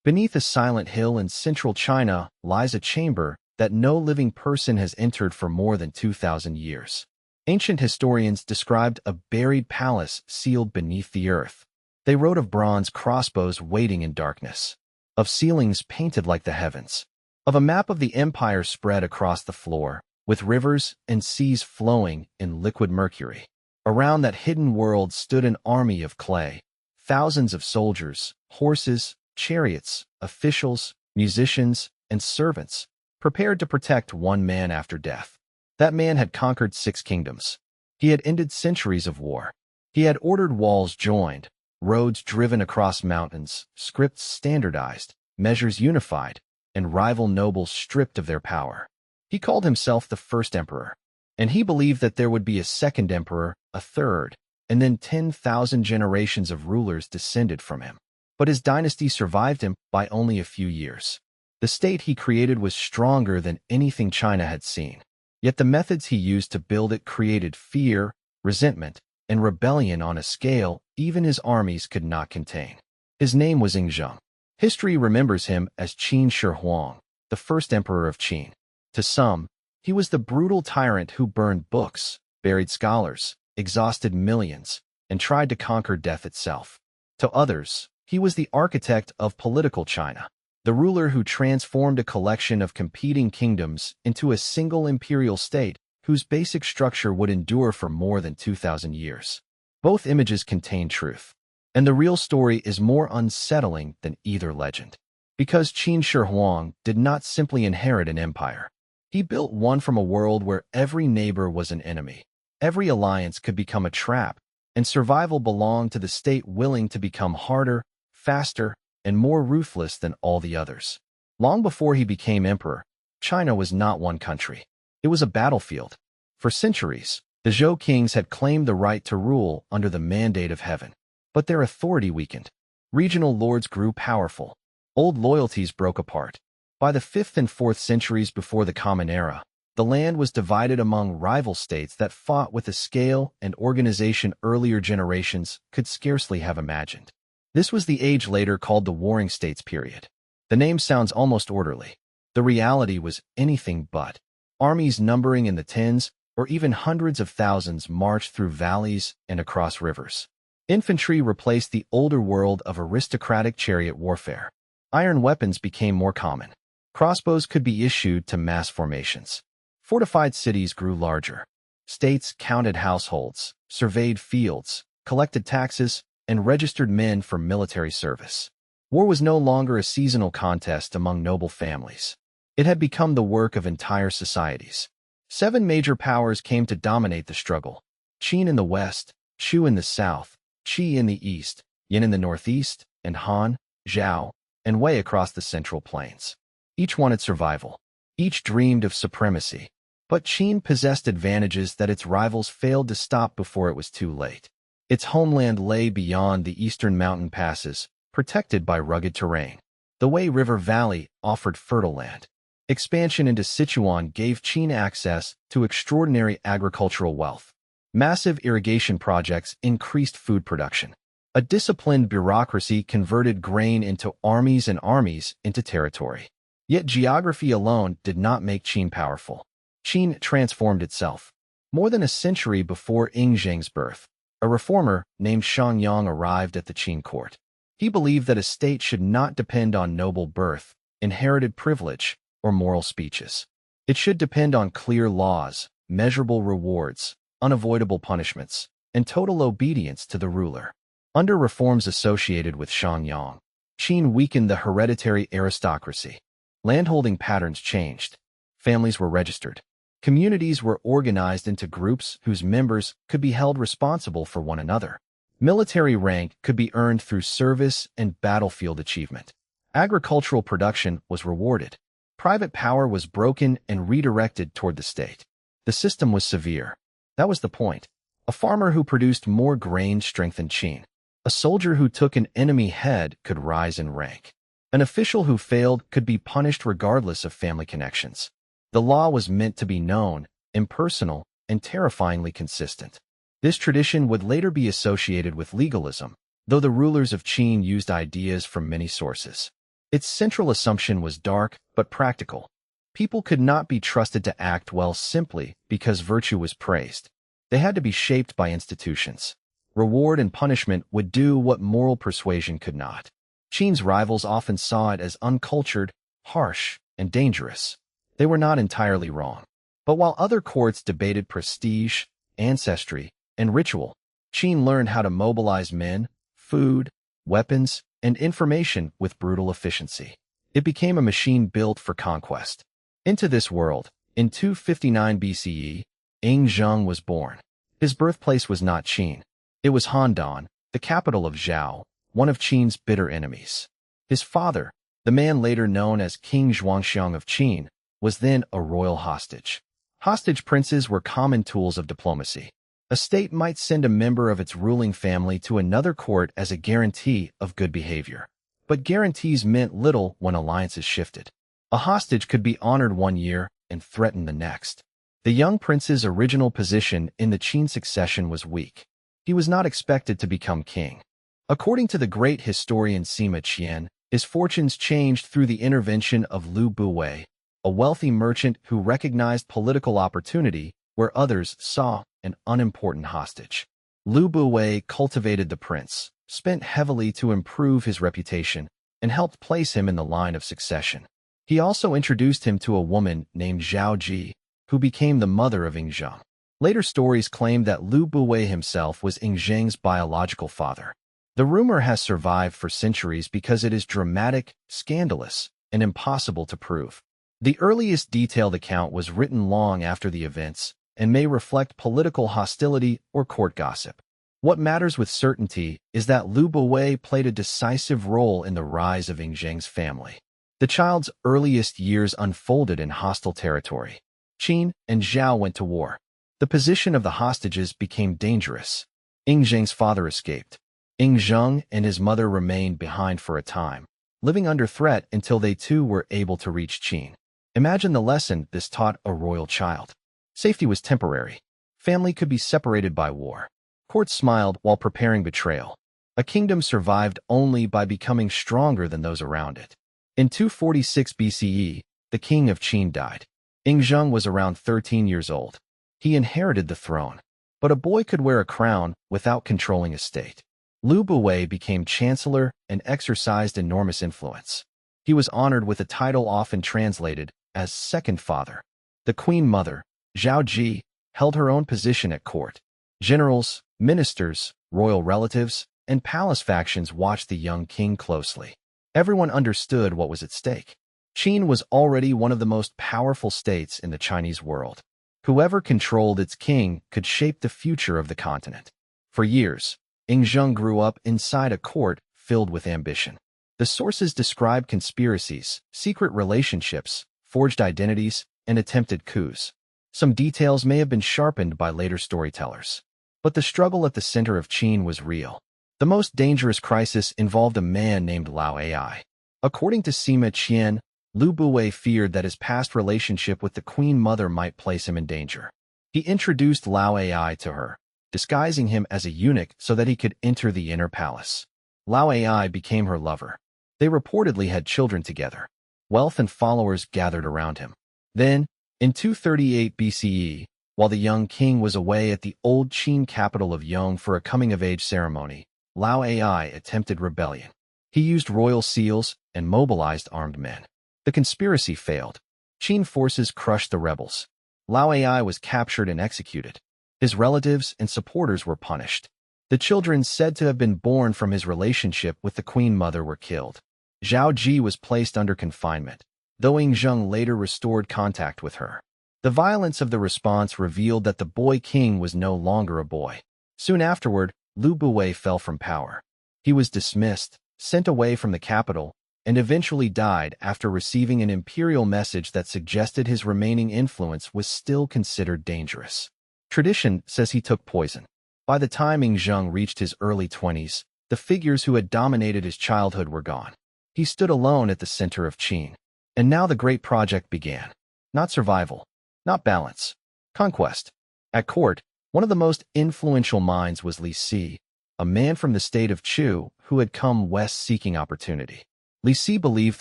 Beneath a silent hill in central China lies a chamber that no living person has entered for more than 2,000 years. Ancient historians described a buried palace sealed beneath the earth. They wrote of bronze crossbows waiting in darkness, of ceilings painted like the heavens, of a map of the empire spread across the floor, with rivers and seas flowing in liquid mercury. Around that hidden world stood an army of clay, thousands of soldiers, horses, chariots, officials, musicians, and servants, prepared to protect one man after death. That man had conquered 6 kingdoms. He had ended centuries of war. He had ordered walls joined, roads driven across mountains, scripts standardized, measures unified, and rival nobles stripped of their power. He called himself the first emperor, and he believed that there would be a second emperor, a third, and then 10,000 generations of rulers descended from him. But his dynasty survived him by only a few years. The state he created was stronger than anything China had seen. Yet the methods he used to build it created fear, resentment, and rebellion on a scale even his armies could not contain. His name was Ying Zheng. History remembers him as Qin Shi Huang, the first emperor of Qin. To some, he was the brutal tyrant who burned books, buried scholars, exhausted millions, and tried to conquer death itself. To others, he was the architect of political China, the ruler who transformed a collection of competing kingdoms into a single imperial state whose basic structure would endure for more than 2,000 years. Both images contain truth, and the real story is more unsettling than either legend. Because Qin Shi Huang did not simply inherit an empire. He built one from a world where every neighbor was an enemy, every alliance could become a trap, and survival belonged to the state willing to become harder, faster, and more ruthless than all the others. Long before he became emperor, China was not one country. It was a battlefield. For centuries, the Zhou kings had claimed the right to rule under the mandate of heaven. But their authority weakened. Regional lords grew powerful. Old loyalties broke apart. By the 5th and 4th centuries before the Common Era, the land was divided among rival states that fought with a scale and organization earlier generations could scarcely have imagined. This was the age later called the Warring States period. The name sounds almost orderly. The reality was anything but. Armies numbering in the tens or even hundreds of thousands marched through valleys and across rivers. Infantry replaced the older world of aristocratic chariot warfare. Iron weapons became more common. Crossbows could be issued to mass formations. Fortified cities grew larger. States counted households, surveyed fields, collected taxes, and registered men for military service. War was no longer a seasonal contest among noble families. It had become the work of entire societies. 7 major powers came to dominate the struggle. Qin in the west, Shu in the south, Qi in the east, Yin in the northeast, and Han, Zhao, and Wei across the central plains. Each wanted survival. Each dreamed of supremacy. But Qin possessed advantages that its rivals failed to stop before it was too late. Its homeland lay beyond the eastern mountain passes, protected by rugged terrain. The Wei River Valley offered fertile land. Expansion into Sichuan gave Qin access to extraordinary agricultural wealth. Massive irrigation projects increased food production. A disciplined bureaucracy converted grain into armies and armies into territory. Yet geography alone did not make Qin powerful. Qin transformed itself. More than a century before Ying Zheng's birth, a reformer named Xiangyang arrived at the Qin court. He believed that a state should not depend on noble birth, inherited privilege, or moral speeches. It should depend on clear laws, measurable rewards, unavoidable punishments, and total obedience to the ruler. Under reforms associated with Xiangyang, Qin weakened the hereditary aristocracy. Landholding patterns changed. Families were registered. Communities were organized into groups whose members could be held responsible for one another. Military rank could be earned through service and battlefield achievement. Agricultural production was rewarded. Private power was broken and redirected toward the state. The system was severe. That was the point. A farmer who produced more grain strengthened Qin. A soldier who took an enemy head could rise in rank. An official who failed could be punished regardless of family connections. The law was meant to be known, impersonal, and terrifyingly consistent. This tradition would later be associated with legalism, though the rulers of Qin used ideas from many sources. Its central assumption was dark but practical. People could not be trusted to act well simply because virtue was praised. They had to be shaped by institutions. Reward and punishment would do what moral persuasion could not. Qin's rivals often saw it as uncultured, harsh, and dangerous. They were not entirely wrong. But while other courts debated prestige, ancestry, and ritual, Qin learned how to mobilize men, food, weapons, and information with brutal efficiency. It became a machine built for conquest. Into this world, in 259 BCE, Ying Zheng was born. His birthplace was not Qin. It was Handan, the capital of Zhao, one of Qin's bitter enemies. His father, the man later known as King Zhuangxiang of Qin, was then a royal hostage. Hostage princes were common tools of diplomacy. A state might send a member of its ruling family to another court as a guarantee of good behavior. But guarantees meant little when alliances shifted. A hostage could be honored one year and threatened the next. The young prince's original position in the Qin succession was weak. He was not expected to become king. According to the great historian Sima Qian, his fortunes changed through the intervention of Lu Buwei, a wealthy merchant who recognized political opportunity where others saw an unimportant hostage. Lu Buwei cultivated the prince, spent heavily to improve his reputation, and helped place him in the line of succession. He also introduced him to a woman named Zhao Ji, who became the mother of Ying Zheng. Later stories claim that Lu Buwei himself was Ying Zheng's biological father. The rumor has survived for centuries because it is dramatic, scandalous, and impossible to prove. The earliest detailed account was written long after the events and may reflect political hostility or court gossip. What matters with certainty is that Lu Buwei played a decisive role in the rise of Ying Zheng's family. The child's earliest years unfolded in hostile territory. Qin and Zhao went to war. The position of the hostages became dangerous. Ying Zheng's father escaped. Ying Zheng and his mother remained behind for a time, living under threat until they too were able to reach Qin. Imagine the lesson this taught a royal child. Safety was temporary. Family could be separated by war. Courts smiled while preparing betrayal. A kingdom survived only by becoming stronger than those around it. In 246 BCE, the king of Qin died. Ying Zheng was around 13 years old. He inherited the throne, but a boy could wear a crown without controlling a state. Lu Buwei became chancellor and exercised enormous influence. He was honored with a title often translated as second father. The queen mother, Zhao Ji, held her own position at court. Generals, ministers, royal relatives, and palace factions watched the young king closely. Everyone understood what was at stake. Qin was already one of the most powerful states in the Chinese world. Whoever controlled its king could shape the future of the continent. For years, Ying Zheng grew up inside a court filled with ambition. The sources describe conspiracies, secret relationships, forged identities, and attempted coups. Some details may have been sharpened by later storytellers. But the struggle at the center of Qin was real. The most dangerous crisis involved a man named Lao Ai. According to Sima Qian, Lu Buwei feared that his past relationship with the queen mother might place him in danger. He introduced Lao Ai to her, disguising him as a eunuch so that he could enter the inner palace. Lao Ai became her lover. They reportedly had children together. Wealth and followers gathered around him. Then, in 238 BCE, while the young king was away at the old Qin capital of Yong for a coming-of-age ceremony, Lao Ai attempted rebellion. He used royal seals and mobilized armed men. The conspiracy failed. Qin forces crushed the rebels. Lao Ai was captured and executed. His relatives and supporters were punished. The children said to have been born from his relationship with the queen mother were killed. Zhao Ji was placed under confinement, though Ying Zheng later restored contact with her. The violence of the response revealed that the boy king was no longer a boy. Soon afterward, Lu Buwei fell from power. He was dismissed, sent away from the capital, and eventually died after receiving an imperial message that suggested his remaining influence was still considered dangerous. Tradition says he took poison. By the time Ying Zheng reached his early 20s, the figures who had dominated his childhood were gone. He stood alone at the center of Qin. And now the great project began. Not survival, not balance, conquest. At court, one of the most influential minds was Li Si, a man from the state of Chu who had come west seeking opportunity. Li Si believed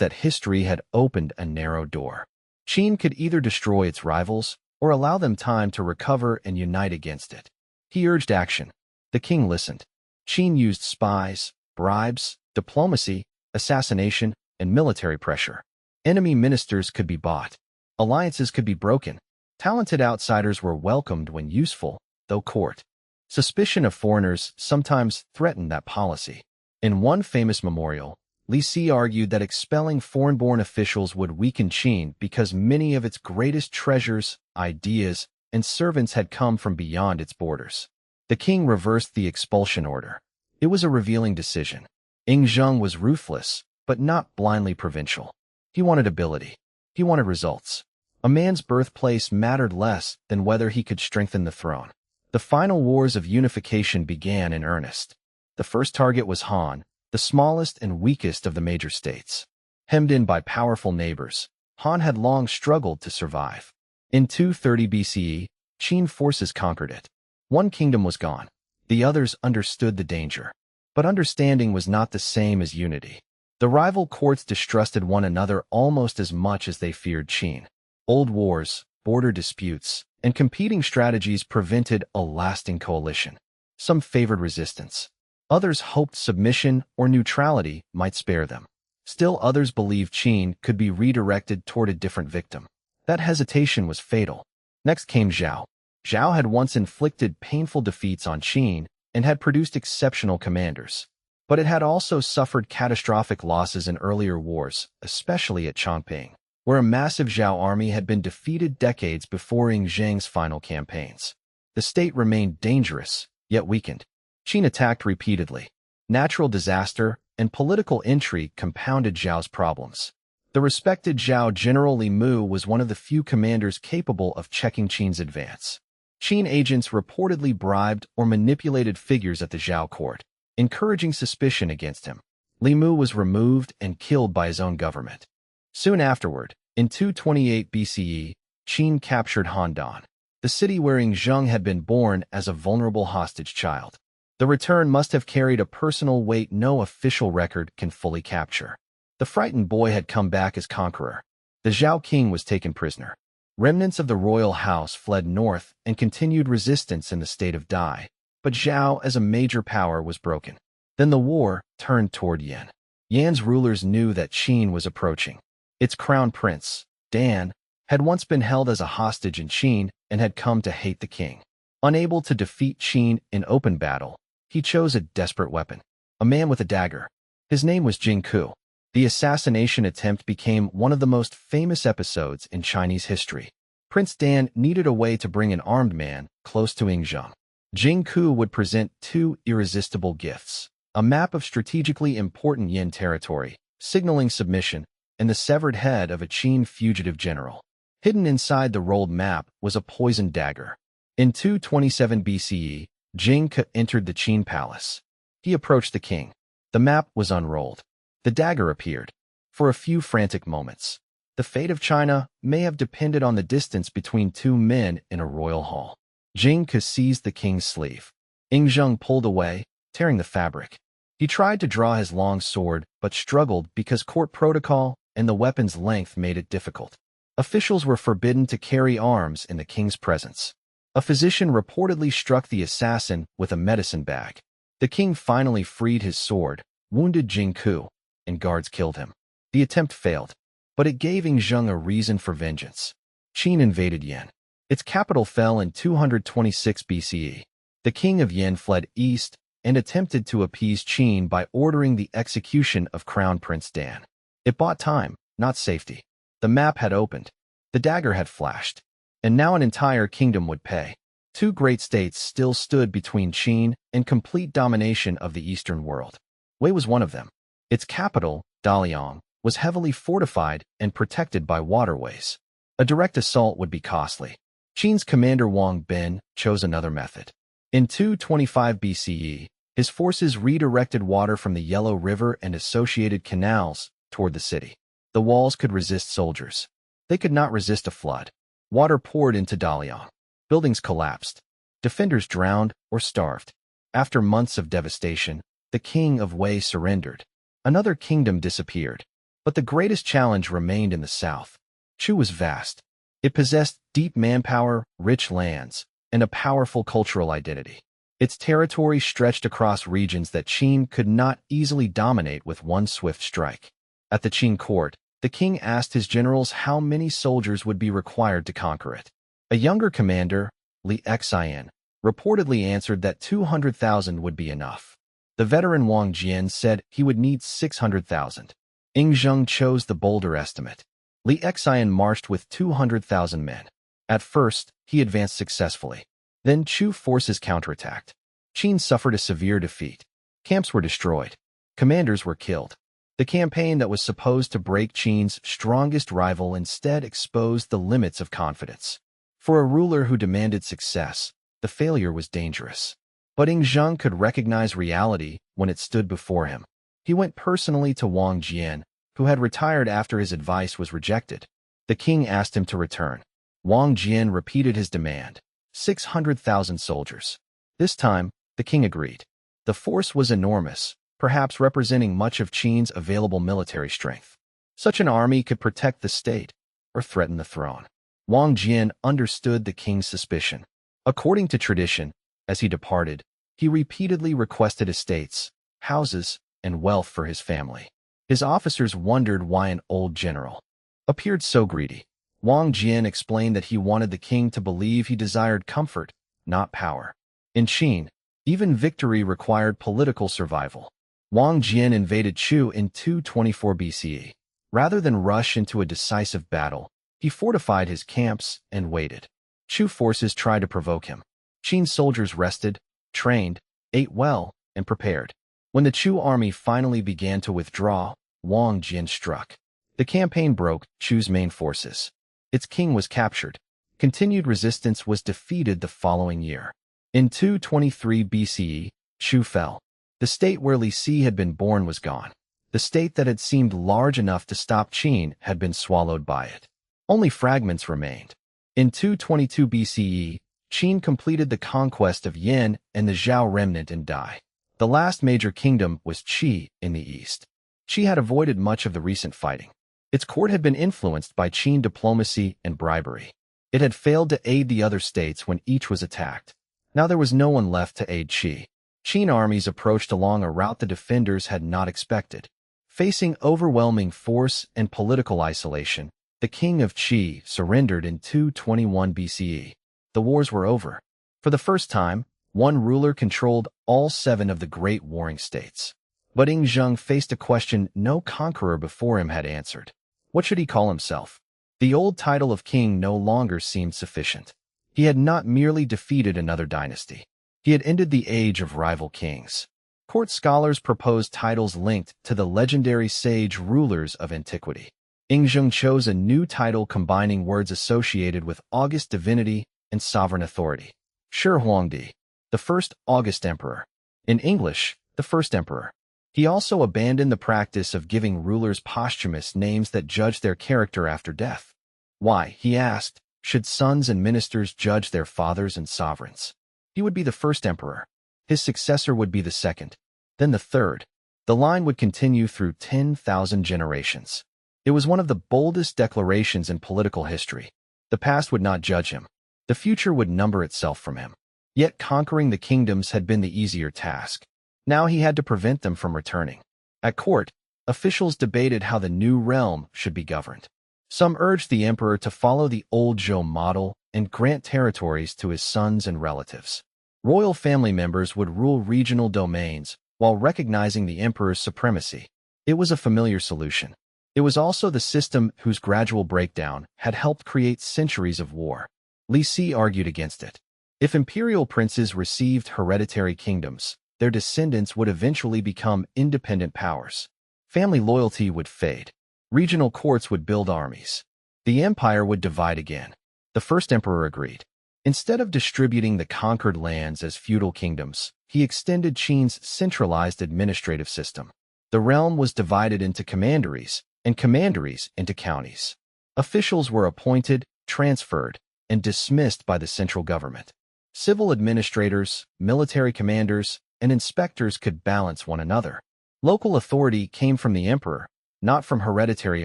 that history had opened a narrow door. Qin could either destroy its rivals or allow them time to recover and unite against it. He urged action. The king listened. Qin used spies, bribes, diplomacy, assassination, and military pressure. Enemy ministers could be bought. Alliances could be broken. Talented outsiders were welcomed when useful, though court. Suspicion of foreigners sometimes threatened that policy. In one famous memorial, Li Si argued that expelling foreign-born officials would weaken Qin because many of its greatest treasures, ideas, and servants had come from beyond its borders. The king reversed the expulsion order. It was a revealing decision. Ying Zheng was ruthless, but not blindly provincial. He wanted ability. He wanted results. A man's birthplace mattered less than whether he could strengthen the throne. The final wars of unification began in earnest. The first target was Han, the smallest and weakest of the major states. Hemmed in by powerful neighbors, Han had long struggled to survive. In 230 BCE, Qin forces conquered it. One kingdom was gone. The others understood the danger. But understanding was not the same as unity. The rival courts distrusted one another almost as much as they feared Qin. Old wars, border disputes, and competing strategies prevented a lasting coalition. Some favored resistance. Others hoped submission or neutrality might spare them. Still others believed Qin could be redirected toward a different victim. That hesitation was fatal. Next came Zhao. Zhao had once inflicted painful defeats on Qin and had produced exceptional commanders. But it had also suffered catastrophic losses in earlier wars, especially at Chongping, where a massive Zhao army had been defeated decades before Ying Zheng's final campaigns. The state remained dangerous, yet weakened. Qin attacked repeatedly. Natural disaster and political intrigue compounded Zhao's problems. The respected Zhao General Li Mu was one of the few commanders capable of checking Qin's advance. Qin agents reportedly bribed or manipulated figures at the Zhao court, encouraging suspicion against him. Li Mu was removed and killed by his own government. Soon afterward, in 228 BCE, Qin captured Handan, the city where Ying Zheng had been born as a vulnerable hostage child. The return must have carried a personal weight no official record can fully capture. The frightened boy had come back as conqueror. The Zhao king was taken prisoner. Remnants of the royal house fled north and continued resistance in the state of Dai, but Zhao as a major power was broken. Then the war turned toward Yan. Yan's rulers knew that Qin was approaching. Its crown prince, Dan, had once been held as a hostage in Qin and had come to hate the king. Unable to defeat Qin in open battle, he chose a desperate weapon, a man with a dagger. His name was Jing Ke. The assassination attempt became one of the most famous episodes in Chinese history. Prince Dan needed a way to bring an armed man close to Ying Zheng. Jing Ke would present two irresistible gifts: a map of strategically important Yin territory, signaling submission, and the severed head of a Qin fugitive general. Hidden inside the rolled map was a poisoned dagger. In 227 BCE, Jing Ke entered the Qin palace. He approached the king. The map was unrolled. The dagger appeared. For a few frantic moments, the fate of China may have depended on the distance between two men in a royal hall. Jing Ke seized the king's sleeve. Ying Zheng pulled away, tearing the fabric. He tried to draw his long sword, but struggled because court protocol and the weapon's length made it difficult. Officials were forbidden to carry arms in the king's presence. A physician reportedly struck the assassin with a medicine bag. The king finally freed his sword, wounded Jing Ke, and guards killed him. The attempt failed, but it gave Ying Zheng a reason for vengeance. Qin invaded Yan. Its capital fell in 226 BCE. The king of Yan fled east and attempted to appease Qin by ordering the execution of Crown Prince Dan. It bought time, not safety. The map had opened. The dagger had flashed. And now an entire kingdom would pay. Two great states still stood between Qin and complete domination of the eastern world. Wei was one of them. Its capital, Daliang, was heavily fortified and protected by waterways. A direct assault would be costly. Qin's commander Wang Jian chose another method. In 225 BCE, his forces redirected water from the Yellow River and associated canals toward the city. The walls could resist soldiers. They could not resist a flood. Water poured into Daliang. Buildings collapsed. Defenders drowned or starved. After months of devastation, the king of Wei surrendered. Another kingdom disappeared. But the greatest challenge remained in the south. Chu was vast. It possessed deep manpower, rich lands, and a powerful cultural identity. Its territory stretched across regions that Qin could not easily dominate with one swift strike. At the Qin court, the king asked his generals how many soldiers would be required to conquer it. A younger commander, Lao Ai, reportedly answered that 200,000 would be enough. The veteran Wang Jian said he would need 600,000. Ying Zheng chose the bolder estimate. Lao Ai marched with 200,000 men. At first, he advanced successfully. Then Chu forces counterattacked. Qin suffered a severe defeat. Camps were destroyed. Commanders were killed. The campaign that was supposed to break Qin's strongest rival instead exposed the limits of confidence. For a ruler who demanded success, the failure was dangerous. But Ying Zheng could recognize reality when it stood before him. He went personally to Wang Jian, who had retired after his advice was rejected. The king asked him to return. Wang Jian repeated his demand: 600,000 soldiers. This time, the king agreed. The force was enormous, perhaps representing much of Qin's available military strength. Such an army could protect the state or threaten the throne. Wang Jian understood the king's suspicion. According to tradition, as he departed, he repeatedly requested estates, houses, and wealth for his family. His officers wondered why an old general appeared so greedy. Wang Jian explained that he wanted the king to believe he desired comfort, not power. In Qin, even victory required political survival. Wang Jian invaded Chu in 224 BCE. Rather than rush into a decisive battle, he fortified his camps and waited. Chu forces tried to provoke him. Qin soldiers rested, trained, ate well, and prepared. When the Chu army finally began to withdraw, Wang Jian struck. The campaign broke Chu's main forces. Its king was captured. Continued resistance was defeated the following year. In 223 BCE, Chu fell. The state where Li Si had been born was gone. The state that had seemed large enough to stop Qin had been swallowed by it. Only fragments remained. In 222 BCE, Qin completed the conquest of Yin and the Zhao remnant in Dai. The last major kingdom was Qi in the east. Qi had avoided much of the recent fighting. Its court had been influenced by Qin diplomacy and bribery. It had failed to aid the other states when each was attacked. Now there was no one left to aid Qi. Qin armies approached along a route the defenders had not expected. Facing overwhelming force and political isolation, the king of Qi surrendered in 221 BCE. The wars were over. For the first time, one ruler controlled all 7 of the great warring states. But Ying Zheng faced a question no conqueror before him had answered. What should he call himself? The old title of king no longer seemed sufficient. He had not merely defeated another dynasty. He had ended the age of rival kings. Court scholars proposed titles linked to the legendary sage rulers of antiquity. Ying Zheng chose a new title combining words associated with august divinity and sovereign authority. Shi Huangdi, the first August emperor. In English, the first emperor. He also abandoned the practice of giving rulers posthumous names that judged their character after death. Why, he asked, should sons and ministers judge their fathers and sovereigns? He would be the first emperor. His successor would be the second, then the third. The line would continue through 10,000 generations. It was one of the boldest declarations in political history. The past would not judge him. The future would number itself from him. Yet conquering the kingdoms had been the easier task. Now he had to prevent them from returning. At court, officials debated how the new realm should be governed. Some urged the emperor to follow the old Zhou model and grant territories to his sons and relatives. Royal family members would rule regional domains while recognizing the emperor's supremacy. It was a familiar solution. It was also the system whose gradual breakdown had helped create centuries of war. Li Si argued against it. If imperial princes received hereditary kingdoms, their descendants would eventually become independent powers. Family loyalty would fade. Regional courts would build armies. The empire would divide again. The first emperor agreed. Instead of distributing the conquered lands as feudal kingdoms, he extended Qin's centralized administrative system. The realm was divided into commanderies, and commanderies into counties. Officials were appointed, transferred, and dismissed by the central government. Civil administrators, military commanders, and inspectors could balance one another. Local authority came from the emperor, not from hereditary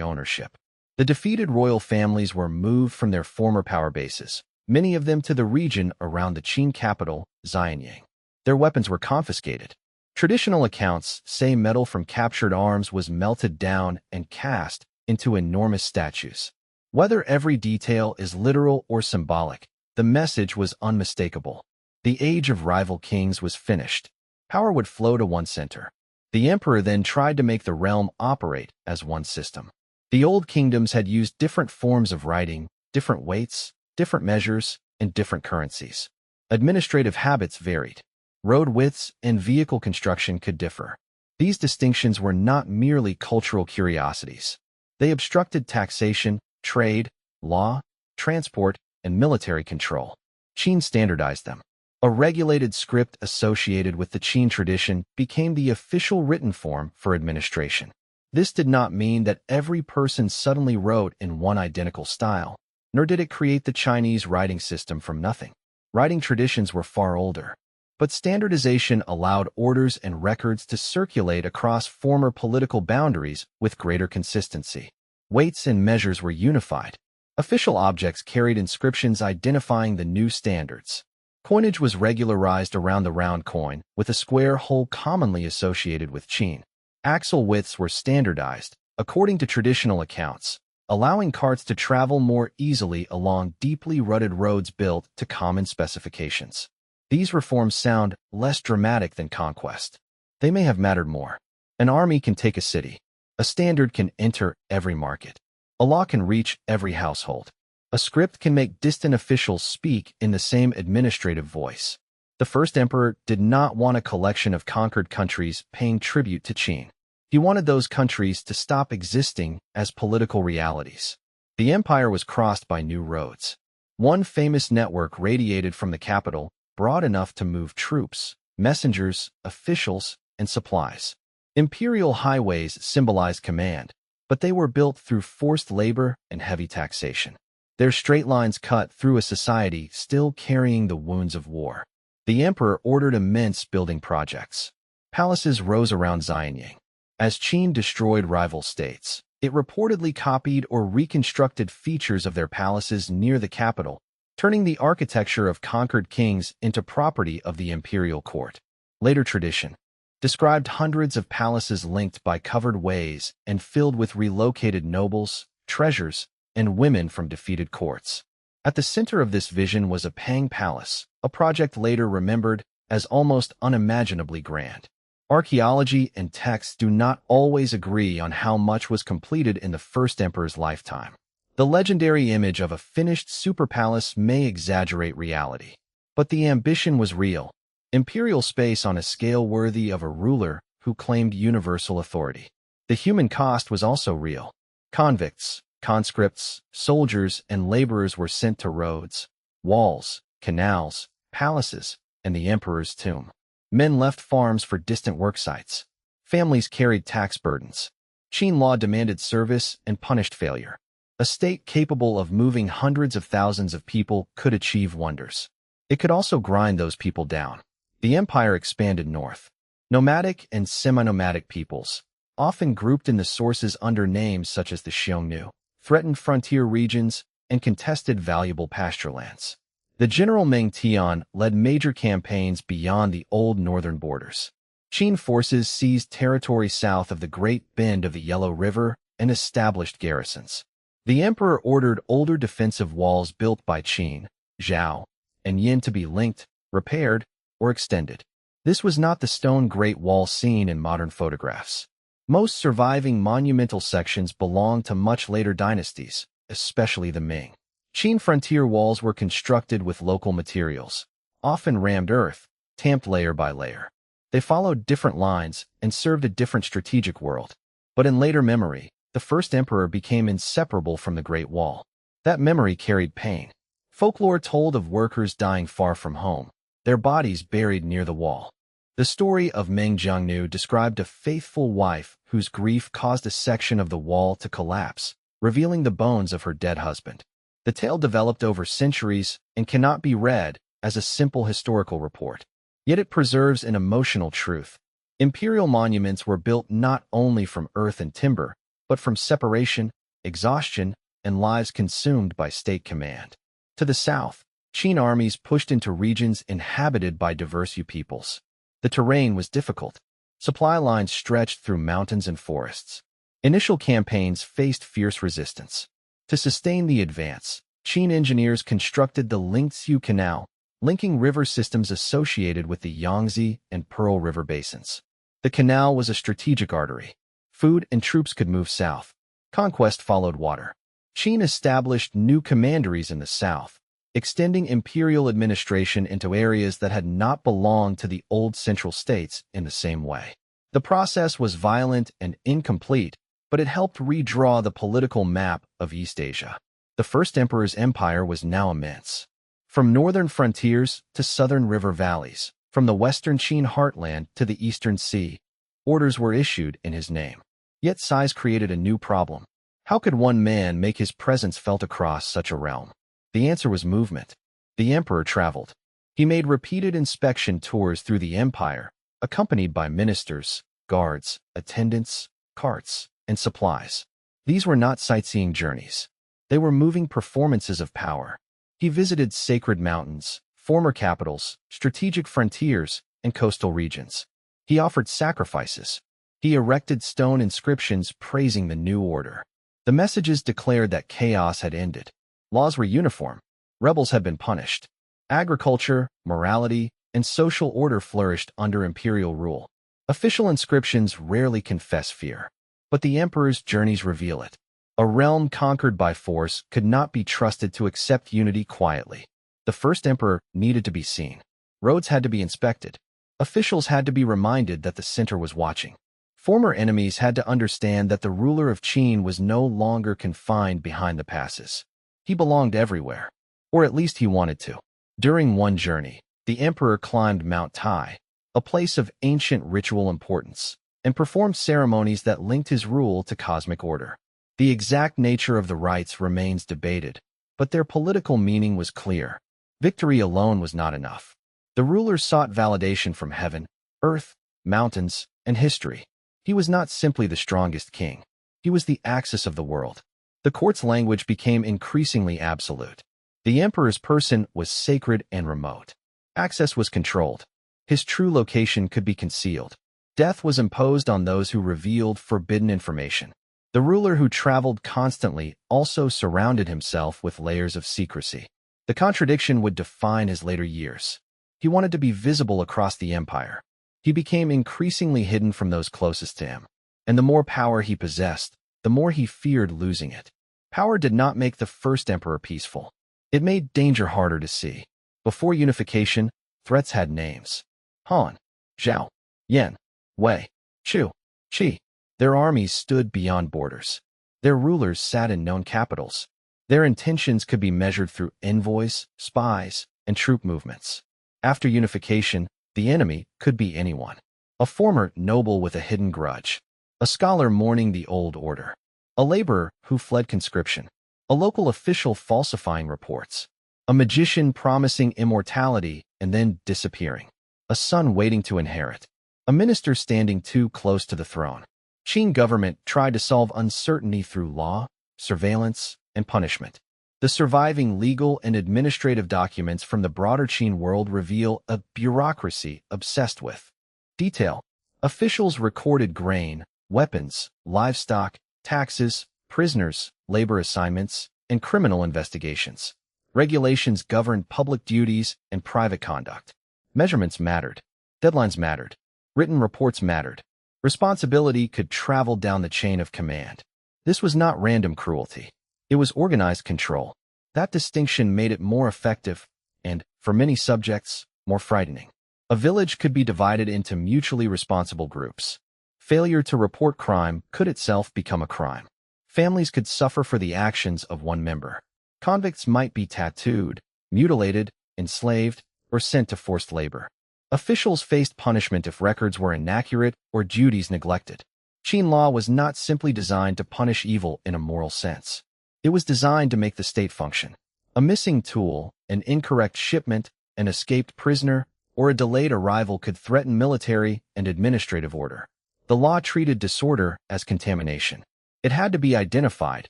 ownership. The defeated royal families were moved from their former power bases, many of them to the region around the Qin capital, Xianyang. Their weapons were confiscated. Traditional accounts say metal from captured arms was melted down and cast into enormous statues. Whether every detail is literal or symbolic, the message was unmistakable. The age of rival kings was finished. Power would flow to one center. The emperor then tried to make the realm operate as one system. The old kingdoms had used different forms of writing, different weights, different measures, and different currencies. Administrative habits varied. Road widths and vehicle construction could differ. These distinctions were not merely cultural curiosities. They obstructed taxation, trade, law, transport, and military control. Qin standardized them. A regulated script associated with the Qin tradition became the official written form for administration. This did not mean that every person suddenly wrote in one identical style, nor did it create the Chinese writing system from nothing. Writing traditions were far older. But standardization allowed orders and records to circulate across former political boundaries with greater consistency. Weights and measures were unified. Official objects carried inscriptions identifying the new standards. Coinage was regularized around the round coin, with a square hole commonly associated with Qin. Axle widths were standardized, according to traditional accounts, allowing carts to travel more easily along deeply rutted roads built to common specifications. These reforms sound less dramatic than conquest. They may have mattered more. An army can take a city. A standard can enter every market. A law can reach every household. A script can make distant officials speak in the same administrative voice. The first emperor did not want a collection of conquered countries paying tribute to Qin. He wanted those countries to stop existing as political realities. The empire was crossed by new roads. One famous network radiated from the capital, broad enough to move troops, messengers, officials, and supplies. Imperial highways symbolized command, but they were built through forced labor and heavy taxation. Their straight lines cut through a society still carrying the wounds of war. The emperor ordered immense building projects. Palaces rose around Xianyang. As Qin destroyed rival states, it reportedly copied or reconstructed features of their palaces near the capital, turning the architecture of conquered kings into property of the imperial court. Later tradition described hundreds of palaces linked by covered ways and filled with relocated nobles, treasures, and women from defeated courts. At the center of this vision was a Pang Palace, a project later remembered as almost unimaginably grand. Archaeology and texts do not always agree on how much was completed in the first emperor's lifetime. The legendary image of a finished super palace may exaggerate reality. But the ambition was real. Imperial space on a scale worthy of a ruler who claimed universal authority. The human cost was also real. Convicts, conscripts, soldiers, and laborers were sent to roads, walls, canals, palaces, and the emperor's tomb. Men left farms for distant work sites. Families carried tax burdens. Qin law demanded service and punished failure. A state capable of moving hundreds of thousands of people could achieve wonders. It could also grind those people down. The empire expanded north. Nomadic and semi-nomadic peoples, often grouped in the sources under names such as the Xiongnu, threatened frontier regions and contested valuable pasture lands. The general Meng Tian led major campaigns beyond the old northern borders. Qin forces seized territory south of the Great Bend of the Yellow River and established garrisons. The emperor ordered older defensive walls built by Qin, Zhao, and Yin to be linked, repaired, or extended. This was not the stone Great Wall seen in modern photographs. Most surviving monumental sections belong to much later dynasties, especially the Ming. Qin frontier walls were constructed with local materials, often rammed earth, tamped layer by layer. They followed different lines and served a different strategic world. But in later memory, the first emperor became inseparable from the Great Wall. That memory carried pain. Folklore told of workers dying far from home, their bodies buried near the wall. The story of Meng Jiangnu described a faithful wife whose grief caused a section of the wall to collapse, revealing the bones of her dead husband. The tale developed over centuries and cannot be read as a simple historical report. Yet it preserves an emotional truth. Imperial monuments were built not only from earth and timber, but from separation, exhaustion, and lives consumed by state command. To the south, Qin armies pushed into regions inhabited by diverse peoples. The terrain was difficult. Supply lines stretched through mountains and forests. Initial campaigns faced fierce resistance. To sustain the advance, Qin engineers constructed the Lingxiu Canal, linking river systems associated with the Yangtze and Pearl River basins. The canal was a strategic artery. Food and troops could move south. Conquest followed water. Qin established new commanderies in the south, extending imperial administration into areas that had not belonged to the old central states in the same way. The process was violent and incomplete, but it helped redraw the political map of East Asia. The first emperor's empire was now immense. From northern frontiers to southern river valleys, from the western Qin heartland to the eastern sea, orders were issued in his name. Yet size created a new problem. How could one man make his presence felt across such a realm? The answer was movement. The emperor traveled. He made repeated inspection tours through the empire, accompanied by ministers, guards, attendants, carts, and supplies. These were not sightseeing journeys. They were moving performances of power. He visited sacred mountains, former capitals, strategic frontiers, and coastal regions. He offered sacrifices. He erected stone inscriptions praising the new order. The messages declared that chaos had ended. Laws were uniform. Rebels had been punished. Agriculture, morality, and social order flourished under imperial rule. Official inscriptions rarely confess fear, but the emperor's journeys reveal it. A realm conquered by force could not be trusted to accept unity quietly. The first emperor needed to be seen. Roads had to be inspected. Officials had to be reminded that the center was watching. Former enemies had to understand that the ruler of Qin was no longer confined behind the passes. He belonged everywhere, or at least he wanted to. During one journey, the emperor climbed Mount Tai, a place of ancient ritual importance, and performed ceremonies that linked his rule to cosmic order. The exact nature of the rites remains debated, but their political meaning was clear. Victory alone was not enough. The ruler sought validation from heaven, earth, mountains, and history. He was not simply the strongest king. He was the axis of the world. The court's language became increasingly absolute. The emperor's person was sacred and remote. Access was controlled. His true location could be concealed. Death was imposed on those who revealed forbidden information. The ruler who traveled constantly also surrounded himself with layers of secrecy. The contradiction would define his later years. He wanted to be visible across the empire. He became increasingly hidden from those closest to him. And the more power he possessed, the more he feared losing it. Power did not make the first emperor peaceful. It made danger harder to see. Before unification, threats had names. Han, Zhao, Yan, Wei, Chu, Qi. Their armies stood beyond borders. Their rulers sat in known capitals. Their intentions could be measured through envoys, spies, and troop movements. After unification, the enemy could be anyone. A former noble with a hidden grudge. A scholar mourning the old order. A laborer who fled conscription. A local official falsifying reports. A magician promising immortality and then disappearing. A son waiting to inherit. A minister standing too close to the throne. Qin government tried to solve uncertainty through law, surveillance, and punishment. The surviving legal and administrative documents from the broader Qin world reveal a bureaucracy obsessed with detail. Officials recorded grain, weapons, livestock, taxes, prisoners, labor assignments, and criminal investigations. Regulations governed public duties and private conduct. Measurements mattered. Deadlines mattered. Written reports mattered. Responsibility could travel down the chain of command. This was not random cruelty. It was organized control. That distinction made it more effective and, for many subjects, more frightening. A village could be divided into mutually responsible groups. Failure to report crime could itself become a crime. Families could suffer for the actions of one member. Convicts might be tattooed, mutilated, enslaved, or sent to forced labor. Officials faced punishment if records were inaccurate or duties neglected. Qin law was not simply designed to punish evil in a moral sense. It was designed to make the state function. A missing tool, an incorrect shipment, an escaped prisoner, or a delayed arrival could threaten military and administrative order. The law treated disorder as contamination. It had to be identified,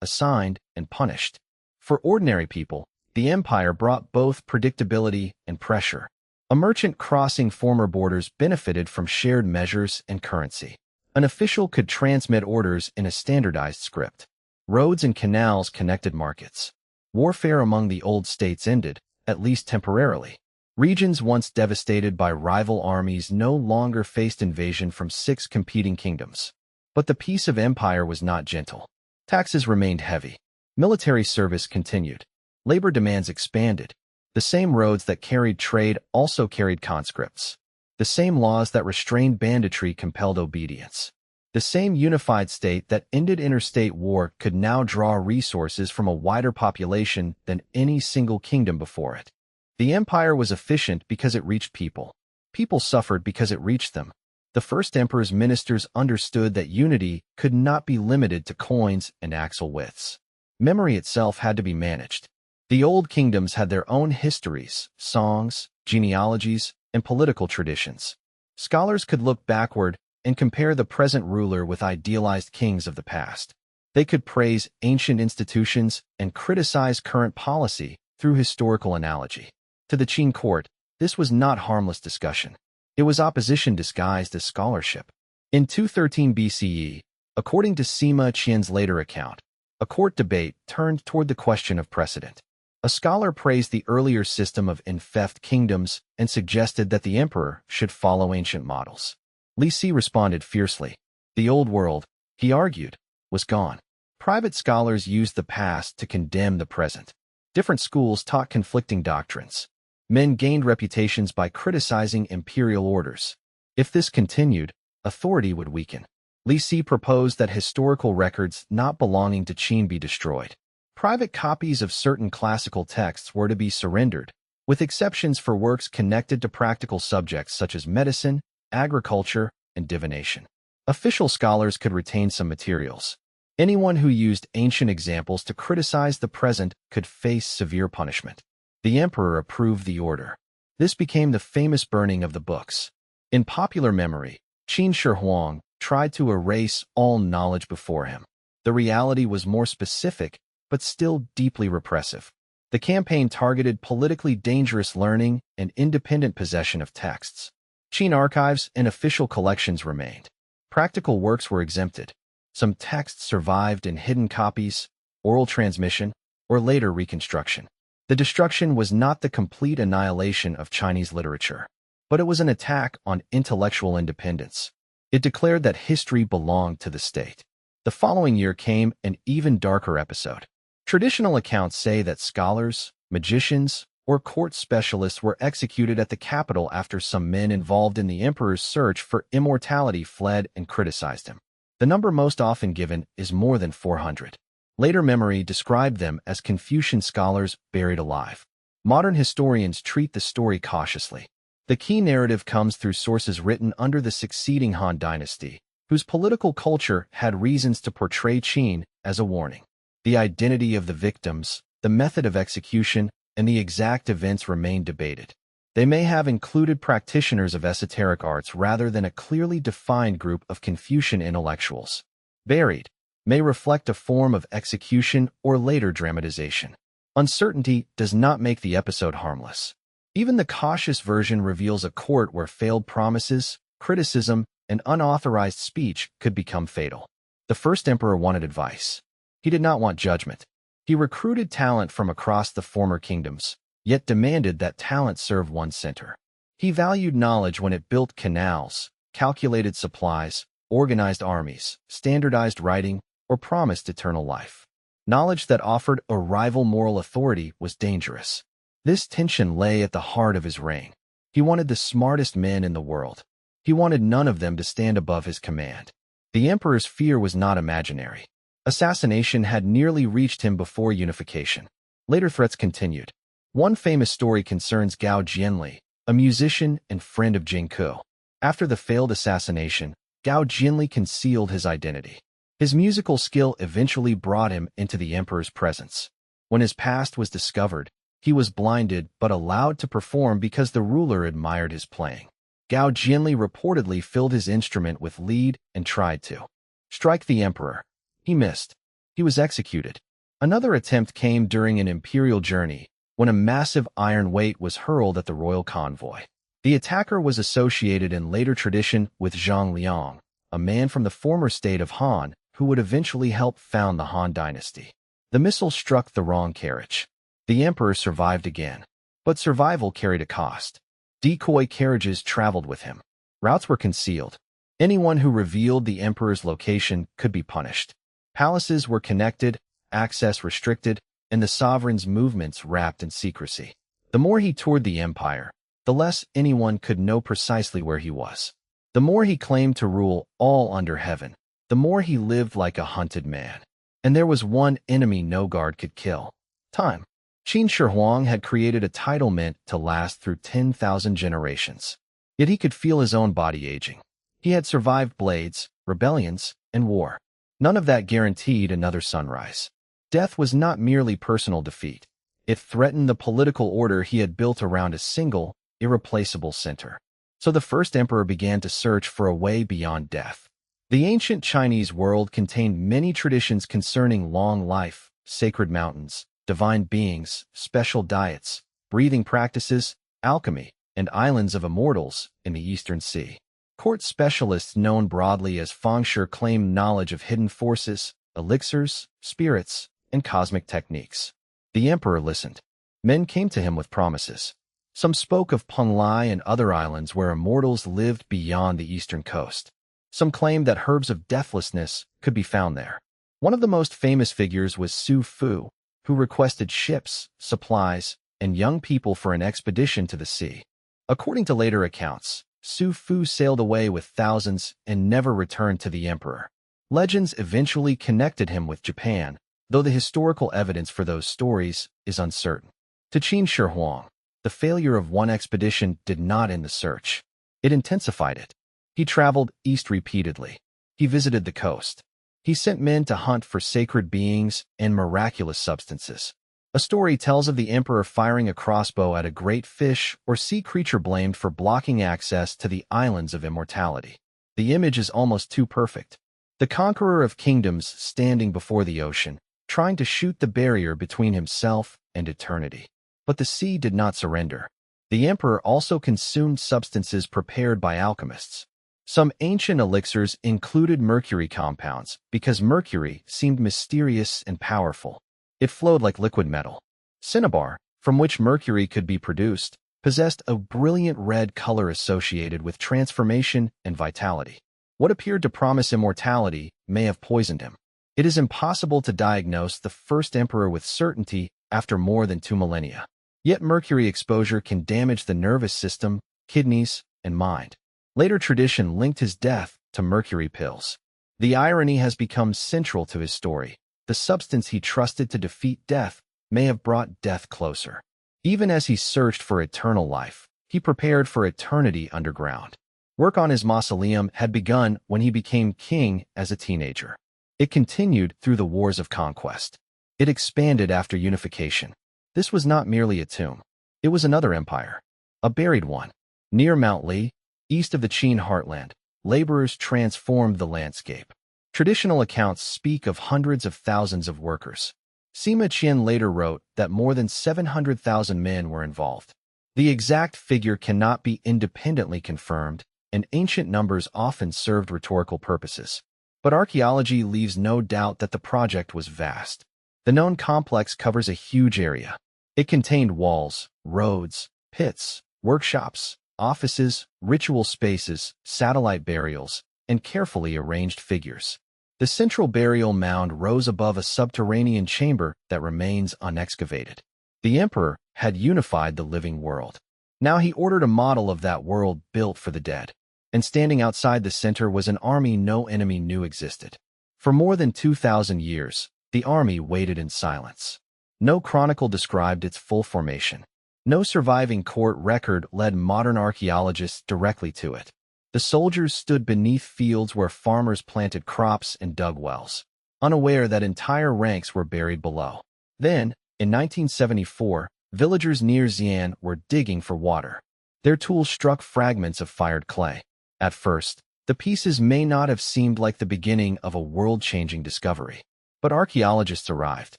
assigned, and punished. For ordinary people, the empire brought both predictability and pressure. A merchant crossing former borders benefited from shared measures and currency. An official could transmit orders in a standardized script. Roads and canals connected markets. Warfare among the old states ended, at least temporarily. Regions once devastated by rival armies no longer faced invasion from 6 competing kingdoms. But the peace of empire was not gentle. Taxes remained heavy. Military service continued. Labor demands expanded. The same roads that carried trade also carried conscripts. The same laws that restrained banditry compelled obedience. The same unified state that ended interstate war could now draw resources from a wider population than any single kingdom before it. The empire was efficient because it reached people. People suffered because it reached them. The first emperor's ministers understood that unity could not be limited to coins and axle widths. Memory itself had to be managed. The old kingdoms had their own histories, songs, genealogies, and political traditions. Scholars could look backward and compare the present ruler with idealized kings of the past. They could praise ancient institutions and criticize current policy through historical analogy. To the Qin court, this was not harmless discussion. It was opposition disguised as scholarship. In 213 BCE, according to Sima Qian's later account, a court debate turned toward the question of precedent. A scholar praised the earlier system of infeft kingdoms and suggested that the emperor should follow ancient models. Li Si responded fiercely. The old world, he argued, was gone. Private scholars used the past to condemn the present. Different schools taught conflicting doctrines. Men gained reputations by criticizing imperial orders. If this continued, authority would weaken. Li Si proposed that historical records not belonging to Qin be destroyed. Private copies of certain classical texts were to be surrendered, with exceptions for works connected to practical subjects such as medicine, agriculture, and divination. Official scholars could retain some materials. Anyone who used ancient examples to criticize the present could face severe punishment. The emperor approved the order. This became the famous burning of the books. In popular memory, Qin Shi Huang tried to erase all knowledge before him. The reality was more specific, but still deeply repressive. The campaign targeted politically dangerous learning and independent possession of texts. Qin archives and official collections remained. Practical works were exempted. Some texts survived in hidden copies, oral transmission, or later reconstruction. The destruction was not the complete annihilation of Chinese literature, but it was an attack on intellectual independence. It declared that history belonged to the state. The following year came an even darker episode. Traditional accounts say that scholars, magicians, or court specialists were executed at the capital after some men involved in the emperor's search for immortality fled and criticized him. The number most often given is more than 400. Later memory described them as Confucian scholars buried alive. Modern historians treat the story cautiously. The key narrative comes through sources written under the succeeding Han Dynasty, whose political culture had reasons to portray Qin as a warning. The identity of the victims, the method of execution, and the exact events remain debated. They may have included practitioners of esoteric arts rather than a clearly defined group of Confucian intellectuals. Buried may reflect a form of execution or later dramatization. Uncertainty does not make the episode harmless. Even the cautious version reveals a court where failed promises, criticism, and unauthorized speech could become fatal. The first emperor wanted advice. He did not want judgment. He recruited talent from across the former kingdoms, yet demanded that talent serve one center. He valued knowledge when it built canals, calculated supplies, organized armies, standardized writing, or promised eternal life. Knowledge that offered a rival moral authority was dangerous. This tension lay at the heart of his reign. He wanted the smartest men in the world. He wanted none of them to stand above his command. The emperor's fear was not imaginary. Assassination had nearly reached him before unification. Later threats continued. One famous story concerns Gao Jianli, a musician and friend of Jing Ke. After the failed assassination, Gao Jianli concealed his identity. His musical skill eventually brought him into the emperor's presence. When his past was discovered, he was blinded but allowed to perform because the ruler admired his playing. Gao Jianli reportedly filled his instrument with lead and tried to strike the emperor. He missed. He was executed. Another attempt came during an imperial journey, when a massive iron weight was hurled at the royal convoy. The attacker was associated in later tradition with Zhang Liang, a man from the former state of Han, who would eventually help found the Han Dynasty. The missile struck the wrong carriage. The emperor survived again. But survival carried a cost. Decoy carriages traveled with him. Routes were concealed. Anyone who revealed the emperor's location could be punished. Palaces were connected, access restricted, and the sovereign's movements wrapped in secrecy. The more he toured the empire, the less anyone could know precisely where he was. The more he claimed to rule all under heaven, the more he lived like a hunted man. And there was one enemy no guard could kill: time. Qin Shi Huang had created a title meant to last through 10,000 generations. Yet he could feel his own body aging. He had survived blades, rebellions, and war. None of that guaranteed another sunrise. Death was not merely personal defeat. It threatened the political order he had built around a single, irreplaceable center. So the first emperor began to search for a way beyond death. The ancient Chinese world contained many traditions concerning long life, sacred mountains, divine beings, special diets, breathing practices, alchemy, and islands of immortals in the Eastern Sea. Court specialists known broadly as fengshui claimed knowledge of hidden forces, elixirs, spirits, and cosmic techniques. The emperor listened. Men came to him with promises. Some spoke of Penglai and other islands where immortals lived beyond the eastern coast. Some claimed that herbs of deathlessness could be found there. One of the most famous figures was Su Fu, who requested ships, supplies, and young people for an expedition to the sea. According to later accounts, Su Fu sailed away with thousands and never returned to the emperor. Legends eventually connected him with Japan, though the historical evidence for those stories is uncertain. To Qin Shi Huang, the failure of one expedition did not end the search. It intensified it. He traveled east repeatedly. He visited the coast. He sent men to hunt for sacred beings and miraculous substances. A story tells of the emperor firing a crossbow at a great fish or sea creature blamed for blocking access to the islands of immortality. The image is almost too perfect. The conqueror of kingdoms standing before the ocean, trying to shoot the barrier between himself and eternity. But the sea did not surrender. The emperor also consumed substances prepared by alchemists. Some ancient elixirs included mercury compounds because mercury seemed mysterious and powerful. It flowed like liquid metal. Cinnabar, from which mercury could be produced, possessed a brilliant red color associated with transformation and vitality. What appeared to promise immortality may have poisoned him. It is impossible to diagnose the first emperor with certainty after more than 2 millennia. Yet mercury exposure can damage the nervous system, kidneys, and mind. Later tradition linked his death to mercury pills. The irony has become central to his story. The substance he trusted to defeat death may have brought death closer. Even as he searched for eternal life, he prepared for eternity underground. Work on his mausoleum had begun when he became king as a teenager. It continued through the wars of conquest. It expanded after unification. This was not merely a tomb. It was another empire, a buried one. Near Mount Li, east of the Qin heartland, laborers transformed the landscape. Traditional accounts speak of hundreds of thousands of workers. Sima Qian later wrote that more than 700,000 men were involved. The exact figure cannot be independently confirmed, and ancient numbers often served rhetorical purposes. But archaeology leaves no doubt that the project was vast. The known complex covers a huge area. It contained walls, roads, pits, workshops, offices, ritual spaces, satellite burials, and carefully arranged figures. The central burial mound rose above a subterranean chamber that remains unexcavated. The emperor had unified the living world. Now he ordered a model of that world built for the dead. And standing outside the center was an army no enemy knew existed. For more than 2,000 years, the army waited in silence. No chronicle described its full formation. No surviving court record led modern archaeologists directly to it. The soldiers stood beneath fields where farmers planted crops and dug wells, unaware that entire ranks were buried below. Then, in 1974, villagers near Xi'an were digging for water. Their tools struck fragments of fired clay. At first, The pieces may not have seemed like the beginning of a world-changing discovery, but archaeologists arrived.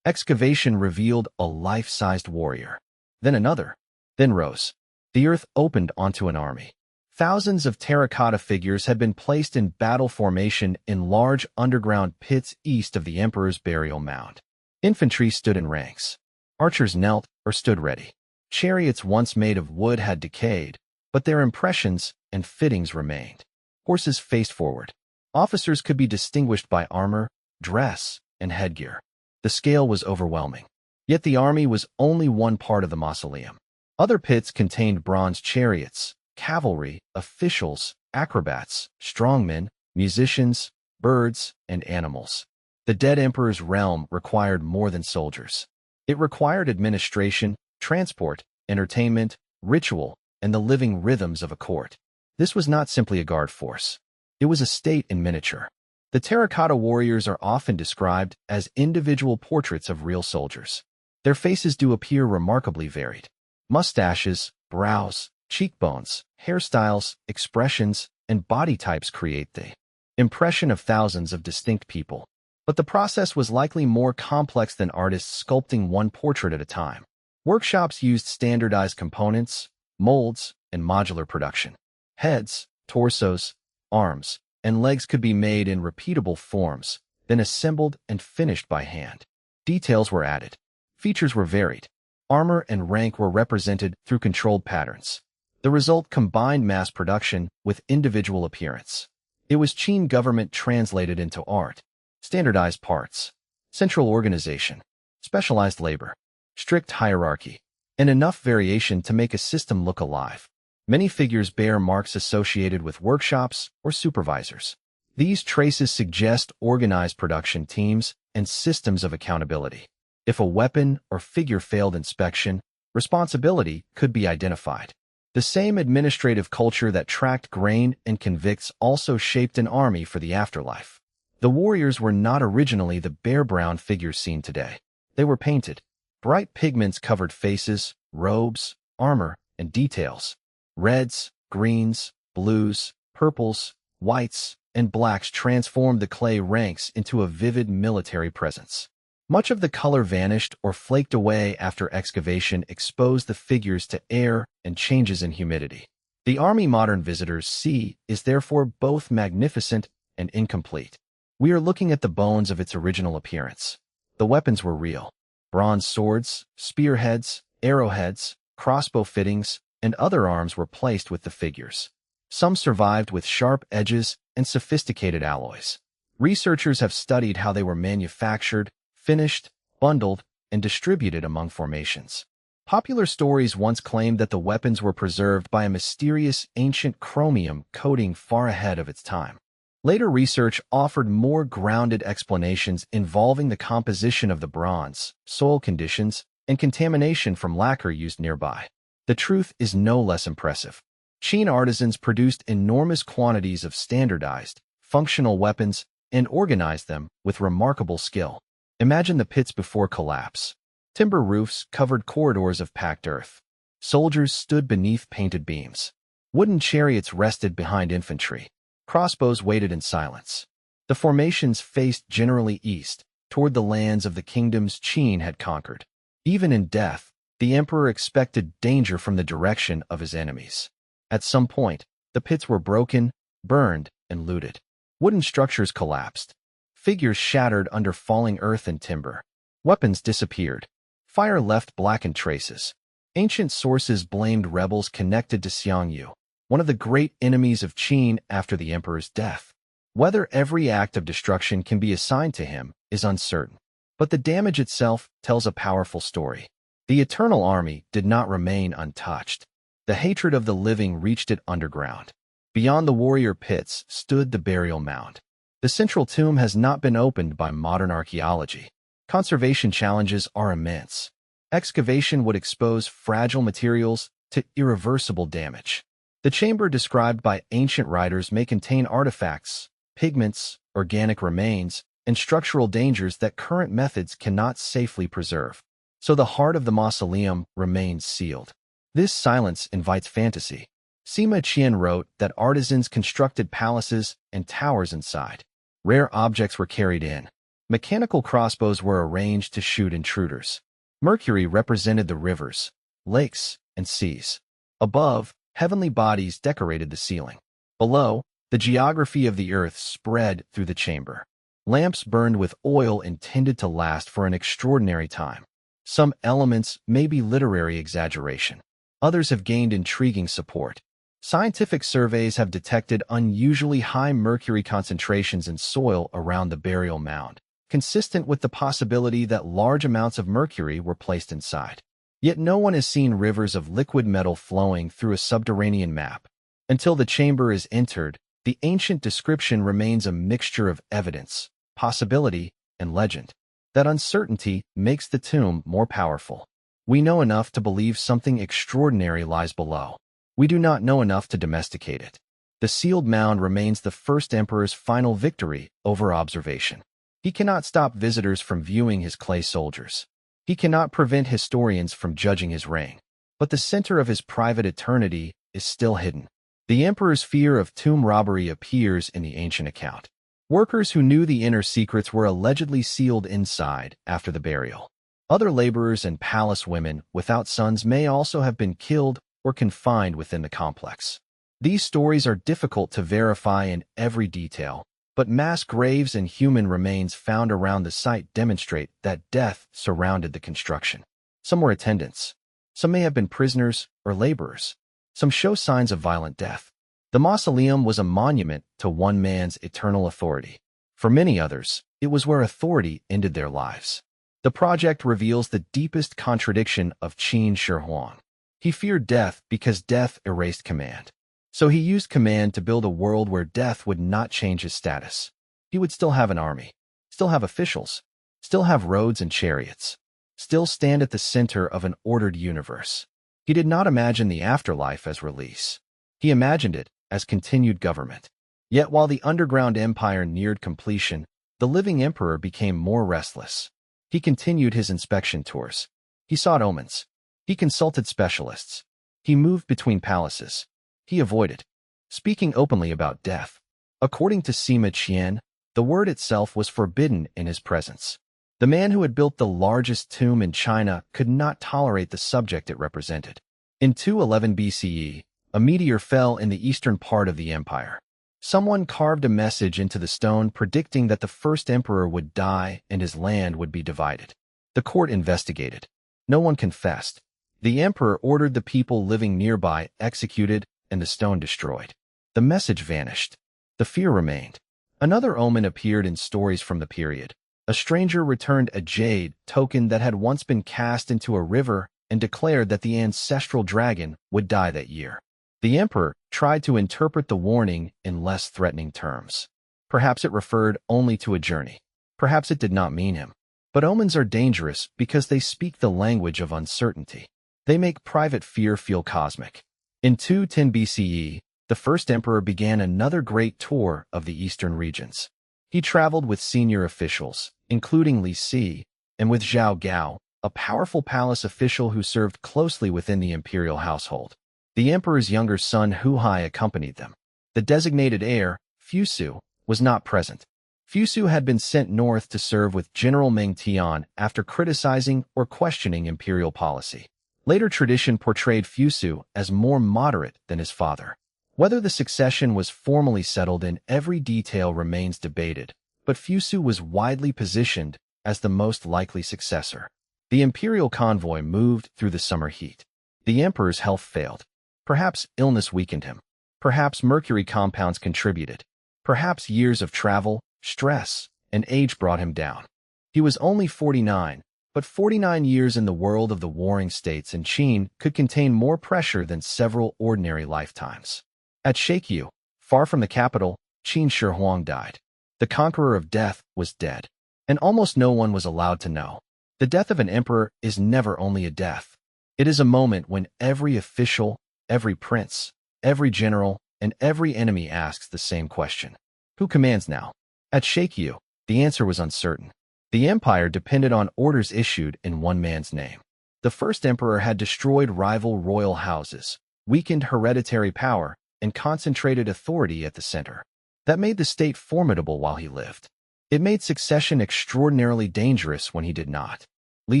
Excavation revealed a life-sized warrior. Then another. Then rows. The earth opened onto an army. Thousands of terracotta figures had been placed in battle formation in large underground pits east of the emperor's burial mound. Infantry stood in ranks. Archers knelt or stood ready. Chariots once made of wood had decayed, but their impressions and fittings remained. Horses faced forward. Officers could be distinguished by armor, dress, and headgear. The scale was overwhelming. Yet the army was only one part of the mausoleum. Other pits contained bronze chariots, cavalry, officials, acrobats, strongmen, musicians, birds, and animals. The dead emperor's realm required more than soldiers. It required administration, transport, entertainment, ritual, and the living rhythms of a court. This was not simply a guard force. It was a state in miniature. The terracotta warriors are often described as individual portraits of real soldiers. Their faces do appear remarkably varied. Mustaches, brows, cheekbones, hairstyles, expressions, and body types create the impression of thousands of distinct people. But the process was likely more complex than artists sculpting one portrait at a time. Workshops used standardized components, molds, and modular production. Heads, torsos, arms, and legs could be made in repeatable forms, then assembled and finished by hand. Details were added. Features were varied. Armor and rank were represented through controlled patterns. The result combined mass production with individual appearance. It was Qin government translated into art. Standardized parts, central organization, specialized labor, strict hierarchy, and enough variation to make a system look alive. Many figures bear marks associated with workshops or supervisors. These traces suggest organized production teams and systems of accountability. If a weapon or figure failed inspection, responsibility could be identified. The same administrative culture that tracked grain and convicts also shaped an army for the afterlife. The warriors were not originally the bare brown figures seen today. They were painted. Bright pigments covered faces, robes, armor, and details. Reds, greens, blues, purples, whites, and blacks transformed the clay ranks into a vivid military presence. Much of the color vanished or flaked away after excavation exposed the figures to air and changes in humidity. The army modern visitors see is therefore both magnificent and incomplete. We are looking at the bones of its original appearance. The weapons were real. Bronze swords, spearheads, arrowheads, crossbow fittings, and other arms were placed with the figures. Some survived with sharp edges and sophisticated alloys. Researchers have studied how they were manufactured, finished, bundled, and distributed among formations. Popular stories once claimed that the weapons were preserved by a mysterious ancient chromium coating far ahead of its time. Later research offered more grounded explanations involving the composition of the bronze, soil conditions, and contamination from lacquer used nearby. The truth is no less impressive. Qin artisans produced enormous quantities of standardized, functional weapons and organized them with remarkable skill. Imagine the pits before collapse. Timber roofs covered corridors of packed earth. Soldiers stood beneath painted beams. Wooden chariots rested behind infantry. Crossbows waited in silence. The formations faced generally east, toward the lands of the kingdoms Qin had conquered. Even in death, the emperor expected danger from the direction of his enemies. At some point, the pits were broken, burned, and looted. Wooden structures collapsed. Figures shattered under falling earth and timber. Weapons disappeared. Fire left blackened traces. Ancient sources blamed rebels connected to Xiongyu, one of the great enemies of Qin after the emperor's death. Whether every act of destruction can be assigned to him is uncertain, but the damage itself tells a powerful story. The Eternal Army did not remain untouched. The hatred of the living reached it underground. Beyond the warrior pits stood the burial mound. The central tomb has not been opened by modern archaeology. Conservation challenges are immense. Excavation would expose fragile materials to irreversible damage. The chamber described by ancient writers may contain artifacts, pigments, organic remains, and structural dangers that current methods cannot safely preserve. So the heart of the mausoleum remains sealed. This silence invites fantasy. Sima Qian wrote that artisans constructed palaces and towers inside. Rare objects were carried in. Mechanical crossbows were arranged to shoot intruders. Mercury represented the rivers, lakes, and seas. Above, heavenly bodies decorated the ceiling. Below, the geography of the earth spread through the chamber. Lamps burned with oil intended to last for an extraordinary time. Some elements may be literary exaggeration. Others have gained intriguing support. Scientific surveys have detected unusually high mercury concentrations in soil around the burial mound, consistent with the possibility that large amounts of mercury were placed inside. Yet no one has seen rivers of liquid metal flowing through a subterranean map. Until the chamber is entered, the ancient description remains a mixture of evidence, possibility, and legend. That uncertainty makes the tomb more powerful. We know enough to believe something extraordinary lies below. We do not know enough to domesticate it. The sealed mound remains the first emperor's final victory over observation. He cannot stop visitors from viewing his clay soldiers. He cannot prevent historians from judging his reign. But the center of his private eternity is still hidden. The emperor's fear of tomb robbery appears in the ancient account. Workers who knew the inner secrets were allegedly sealed inside after the burial. Other laborers and palace women without sons may also have been killed or confined within the complex. These stories are difficult to verify in every detail, but mass graves and human remains found around the site demonstrate that death surrounded the construction. Some were attendants. Some may have been prisoners or laborers. Some show signs of violent death. The mausoleum was a monument to one man's eternal authority. For many others, it was where authority ended their lives. The project reveals the deepest contradiction of Qin Shi Huang. He feared death because death erased command. So he used command to build a world where death would not change his status. He would still have an army, still have officials, still have roads and chariots, still stand at the center of an ordered universe. He did not imagine the afterlife as release. He imagined it as continued government. Yet while the underground empire neared completion, the living emperor became more restless. He continued his inspection tours. He sought omens. He consulted specialists. He moved between palaces. He avoided speaking openly about death. According to Sima Qian, the word itself was forbidden in his presence. The man who had built the largest tomb in China could not tolerate the subject it represented. In 211 BCE, a meteor fell in the eastern part of the empire. Someone carved a message into the stone predicting that the first emperor would die and his land would be divided. The court investigated. No one confessed. The emperor ordered the people living nearby executed and the stone destroyed. The message vanished. The fear remained. Another omen appeared in stories from the period. A stranger returned a jade token that had once been cast into a river and declared that the ancestral dragon would die that year. The emperor tried to interpret the warning in less threatening terms. Perhaps it referred only to a journey. Perhaps it did not mean him. But omens are dangerous because they speak the language of uncertainty. They make private fear feel cosmic. In 210 BCE, the first emperor began another great tour of the eastern regions. He traveled with senior officials, including Li Si, and with Zhao Gao, a powerful palace official who served closely within the imperial household. The emperor's younger son Hu Hai accompanied them. The designated heir, Fusu, was not present. Fusu had been sent north to serve with General Meng Tian after criticizing or questioning imperial policy. Later tradition portrayed Fusu as more moderate than his father. Whether the succession was formally settled in every detail remains debated, but Fusu was widely positioned as the most likely successor. The imperial convoy moved through the summer heat. The emperor's health failed. Perhaps illness weakened him. Perhaps mercury compounds contributed. Perhaps years of travel, stress, and age brought him down. He was only 49, but 49 years in the world of the warring states and Qin could contain more pressure than several ordinary lifetimes. At Shakyu, far from the capital, Qin Shi Huang died. The conqueror of death was dead, and almost no one was allowed to know. The death of an emperor is never only a death. It is a moment when every official, every prince, every general, and every enemy asks the same question. Who commands now? At Shakyu, the answer was uncertain. The empire depended on orders issued in one man's name. The first emperor had destroyed rival royal houses, weakened hereditary power, and concentrated authority at the center. That made the state formidable while he lived. It made succession extraordinarily dangerous when he did not. Li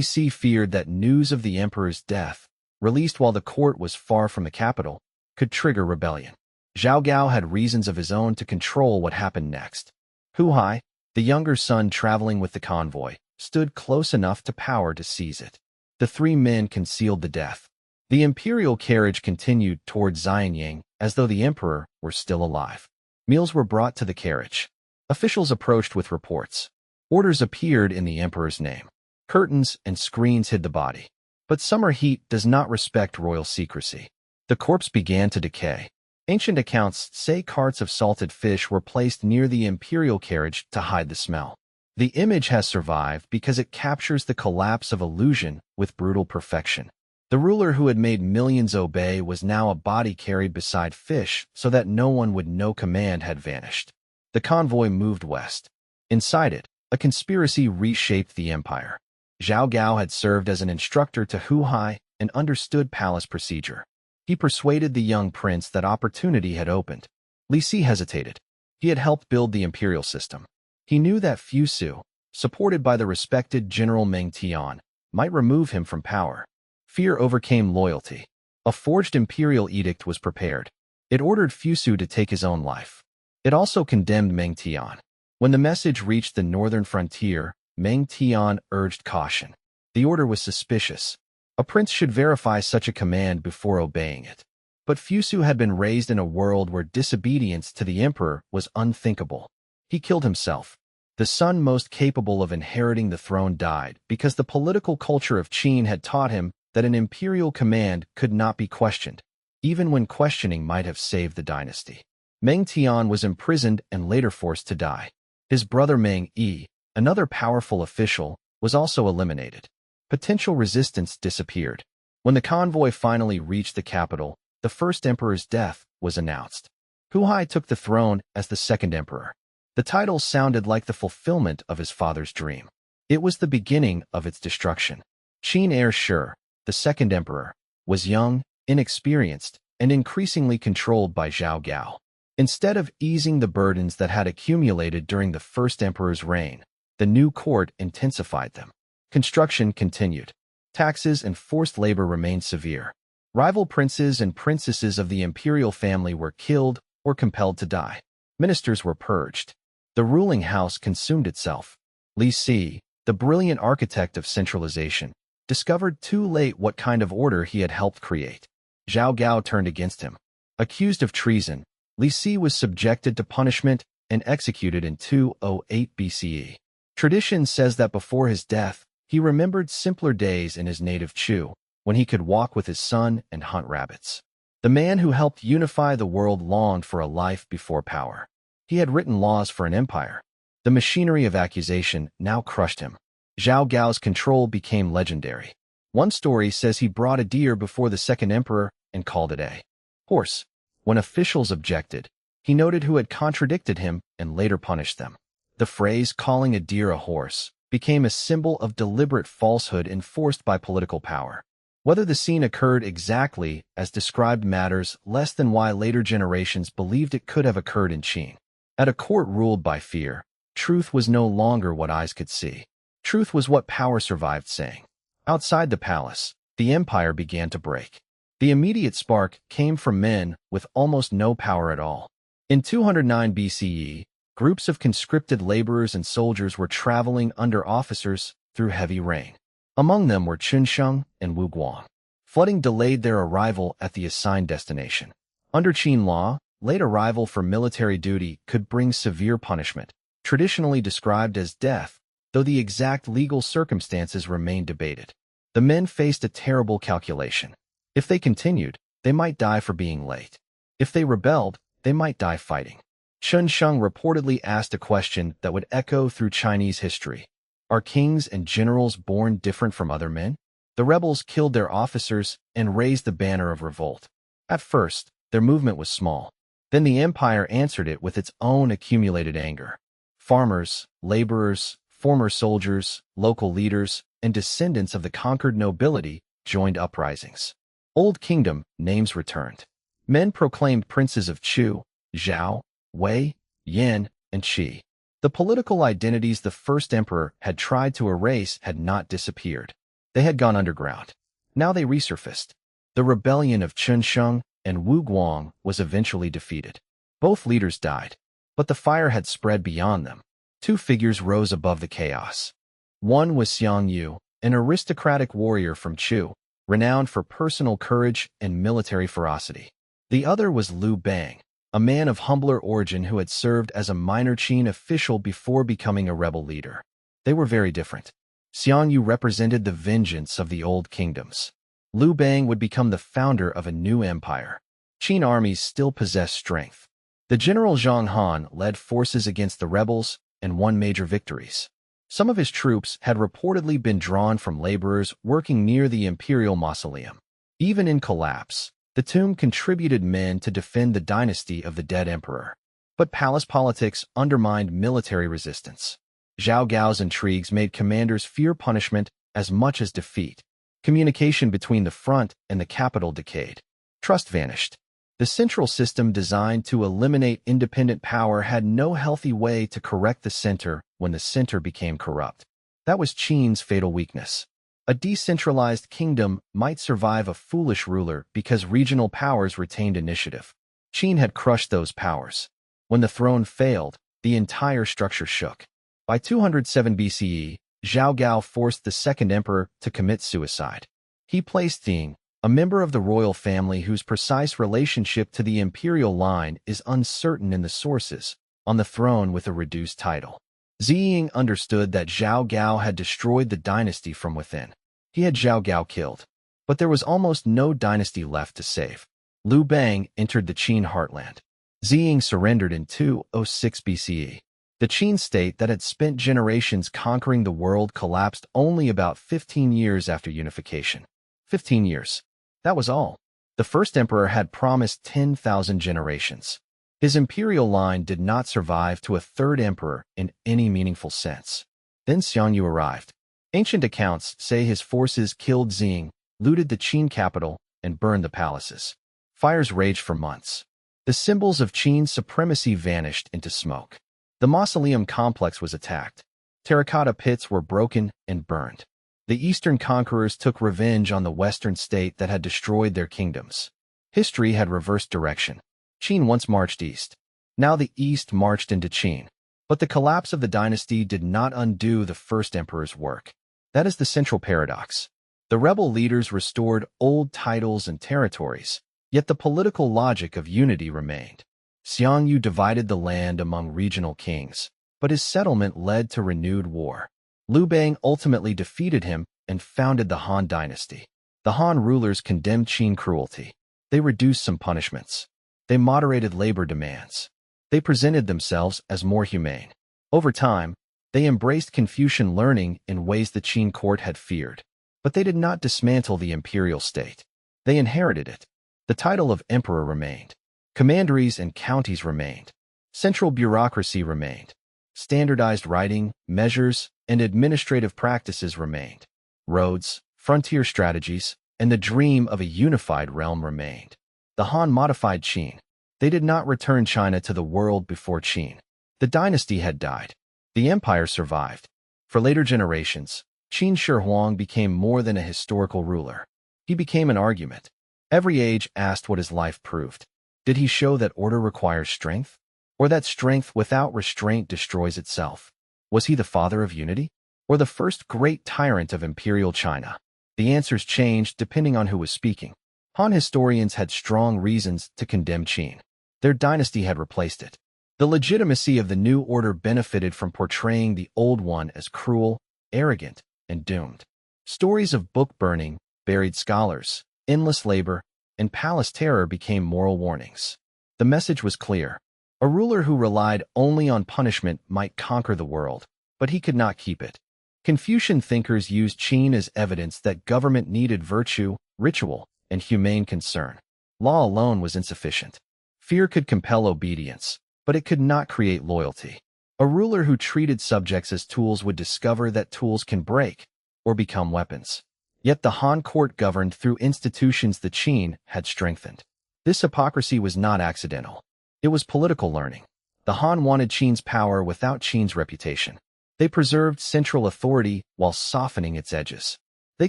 Si feared that news of the emperor's death, released while the court was far from the capital, could trigger rebellion. Zhao Gao had reasons of his own to control what happened next. Hu Hai, the younger son traveling with the convoy, stood close enough to power to seize it. The three men concealed the death. The imperial carriage continued toward Xianyang as though the emperor were still alive. Meals were brought to the carriage. Officials approached with reports. Orders appeared in the emperor's name. Curtains and screens hid the body. But summer heat does not respect royal secrecy. The corpse began to decay. Ancient accounts say carts of salted fish were placed near the imperial carriage to hide the smell. The image has survived because it captures the collapse of illusion with brutal perfection. The ruler who had made millions obey was now a body carried beside fish so that no one would know command had vanished. The convoy moved west. Inside it, a conspiracy reshaped the empire. Zhao Gao had served as an instructor to Hu Hai and understood palace procedure. He persuaded the young prince that opportunity had opened. Li Si hesitated. He had helped build the imperial system. He knew that Fusu, supported by the respected General Meng Tian, might remove him from power. Fear overcame loyalty. A forged imperial edict was prepared. It ordered Fusu to take his own life. It also condemned Meng Tian. When the message reached the northern frontier, Meng Tian urged caution. The order was suspicious. A prince should verify such a command before obeying it. But Fusu had been raised in a world where disobedience to the emperor was unthinkable. He killed himself. The son most capable of inheriting the throne died because the political culture of Qin had taught him that an imperial command could not be questioned, even when questioning might have saved the dynasty. Meng Tian was imprisoned and later forced to die. His brother Meng Yi, another powerful official, was also eliminated. Potential resistance disappeared. When the convoy finally reached the capital, the first emperor's death was announced. Hu Hai took the throne as the second emperor. The title sounded like the fulfillment of his father's dream. It was the beginning of its destruction. Qin Shi, the second emperor, was young, inexperienced, and increasingly controlled by Zhao Gao. Instead of easing the burdens that had accumulated during the first emperor's reign, the new court intensified them. Construction continued. Taxes and forced labor remained severe. Rival princes and princesses of the imperial family were killed or compelled to die. Ministers were purged. The ruling house consumed itself. Li Si, the brilliant architect of centralization, discovered too late what kind of order he had helped create. Zhao Gao turned against him. Accused of treason, Li Si was subjected to punishment and executed in 208 BCE. Tradition says that before his death, he remembered simpler days in his native Chu, when he could walk with his son and hunt rabbits. The man who helped unify the world longed for a life before power. He had written laws for an empire. The machinery of accusation now crushed him. Zhao Gao's control became legendary. One story says he brought a deer before the second emperor and called it a horse. When officials objected, he noted who had contradicted him and later punished them. The phrase calling a deer a horse became a symbol of deliberate falsehood enforced by political power. Whether the scene occurred exactly as described matters less than why later generations believed it could have occurred in Qin. At a court ruled by fear, truth was no longer what eyes could see. Truth was what power survived saying. Outside the palace, the empire began to break. The immediate spark came from men with almost no power at all. In 209 BCE, groups of conscripted laborers and soldiers were traveling under officers through heavy rain. Among them were Chunsheng and Wu Guang. Flooding delayed their arrival at the assigned destination. Under Qin law, late arrival for military duty could bring severe punishment, traditionally described as death, though the exact legal circumstances remained debated. The men faced a terrible calculation. If they continued, they might die for being late. If they rebelled, they might die fighting. Chunsheng reportedly asked a question that would echo through Chinese history. Are kings and generals born different from other men? The rebels killed their officers and raised the banner of revolt. At first, their movement was small. Then the empire answered it with its own accumulated anger. Farmers, laborers, former soldiers, local leaders, and descendants of the conquered nobility joined uprisings. Old Kingdom names returned. Men proclaimed princes of Chu, Zhao, Wei, Yan, and Qi. The political identities the first emperor had tried to erase had not disappeared. They had gone underground. Now they resurfaced. The rebellion of Chunsheng and Wu Guang was eventually defeated. Both leaders died, but the fire had spread beyond them. Two figures rose above the chaos. One was Xiang Yu, an aristocratic warrior from Chu, renowned for personal courage and military ferocity. The other was Liu Bang, a man of humbler origin who had served as a minor Qin official before becoming a rebel leader. They were very different. Xiang Yu represented the vengeance of the old kingdoms. Liu Bang would become the founder of a new empire. Qin armies still possessed strength. The general Zhang Han led forces against the rebels and won major victories. Some of his troops had reportedly been drawn from laborers working near the imperial mausoleum. Even in collapse, the tomb contributed men to defend the dynasty of the dead emperor. But palace politics undermined military resistance. Zhao Gao's intrigues made commanders fear punishment as much as defeat. Communication between the front and the capital decayed. Trust vanished. The central system designed to eliminate independent power had no healthy way to correct the center when the center became corrupt. That was Qin's fatal weakness. A decentralized kingdom might survive a foolish ruler because regional powers retained initiative. Qin had crushed those powers. When the throne failed, the entire structure shook. By 207 BCE, Zhao Gao forced the second emperor to commit suicide. He placed Ying, a member of the royal family whose precise relationship to the imperial line is uncertain in the sources, on the throne with a reduced title. Ying understood that Zhao Gao had destroyed the dynasty from within. He had Zhao Gao killed, but there was almost no dynasty left to save. Liu Bang entered the Qin heartland. Ying surrendered in 206 BCE. The Qin state that had spent generations conquering the world collapsed only about 15 years after unification. 15 years. That was all. The first emperor had promised 10,000 generations. His imperial line did not survive to a third emperor in any meaningful sense. Then Xiang Yu arrived. Ancient accounts say his forces killed Ying, looted the Qin capital, and burned the palaces. Fires raged for months. The symbols of Qin's supremacy vanished into smoke. The mausoleum complex was attacked. Terracotta pits were broken and burned. The eastern conquerors took revenge on the western state that had destroyed their kingdoms. History had reversed direction. Qin once marched east. Now the east marched into Qin. But the collapse of the dynasty did not undo the first emperor's work. That is the central paradox. The rebel leaders restored old titles and territories, yet the political logic of unity remained. Xiang Yu divided the land among regional kings, but his settlement led to renewed war. Liu Bang ultimately defeated him and founded the Han dynasty. The Han rulers condemned Qin cruelty. They reduced some punishments. They moderated labor demands. They presented themselves as more humane. Over time, they embraced Confucian learning in ways the Qin court had feared. But they did not dismantle the imperial state. They inherited it. The title of emperor remained. Commanderies and counties remained. Central bureaucracy remained. Standardized writing, measures, and administrative practices remained. Roads, frontier strategies, and the dream of a unified realm remained. The Han modified Qin. They did not return China to the world before Qin. The dynasty had died. The empire survived. For later generations, Qin Shi Huang became more than a historical ruler. He became an argument. Every age asked what his life proved. Did he show that order requires strength? Or that strength without restraint destroys itself? Was he the father of unity? Or the first great tyrant of imperial China? The answers changed depending on who was speaking. Han historians had strong reasons to condemn Qin. Their dynasty had replaced it. The legitimacy of the new order benefited from portraying the old one as cruel, arrogant, and doomed. Stories of book burning, buried scholars, endless labor, and palace terror became moral warnings. The message was clear. A ruler who relied only on punishment might conquer the world, but he could not keep it. Confucian thinkers used Qin as evidence that government needed virtue, ritual, and humane concern. Law alone was insufficient. Fear could compel obedience, but it could not create loyalty. A ruler who treated subjects as tools would discover that tools can break or become weapons. Yet the Han court governed through institutions the Qin had strengthened. This hypocrisy was not accidental. It was political learning. The Han wanted Qin's power without Qin's reputation. They preserved central authority while softening its edges. They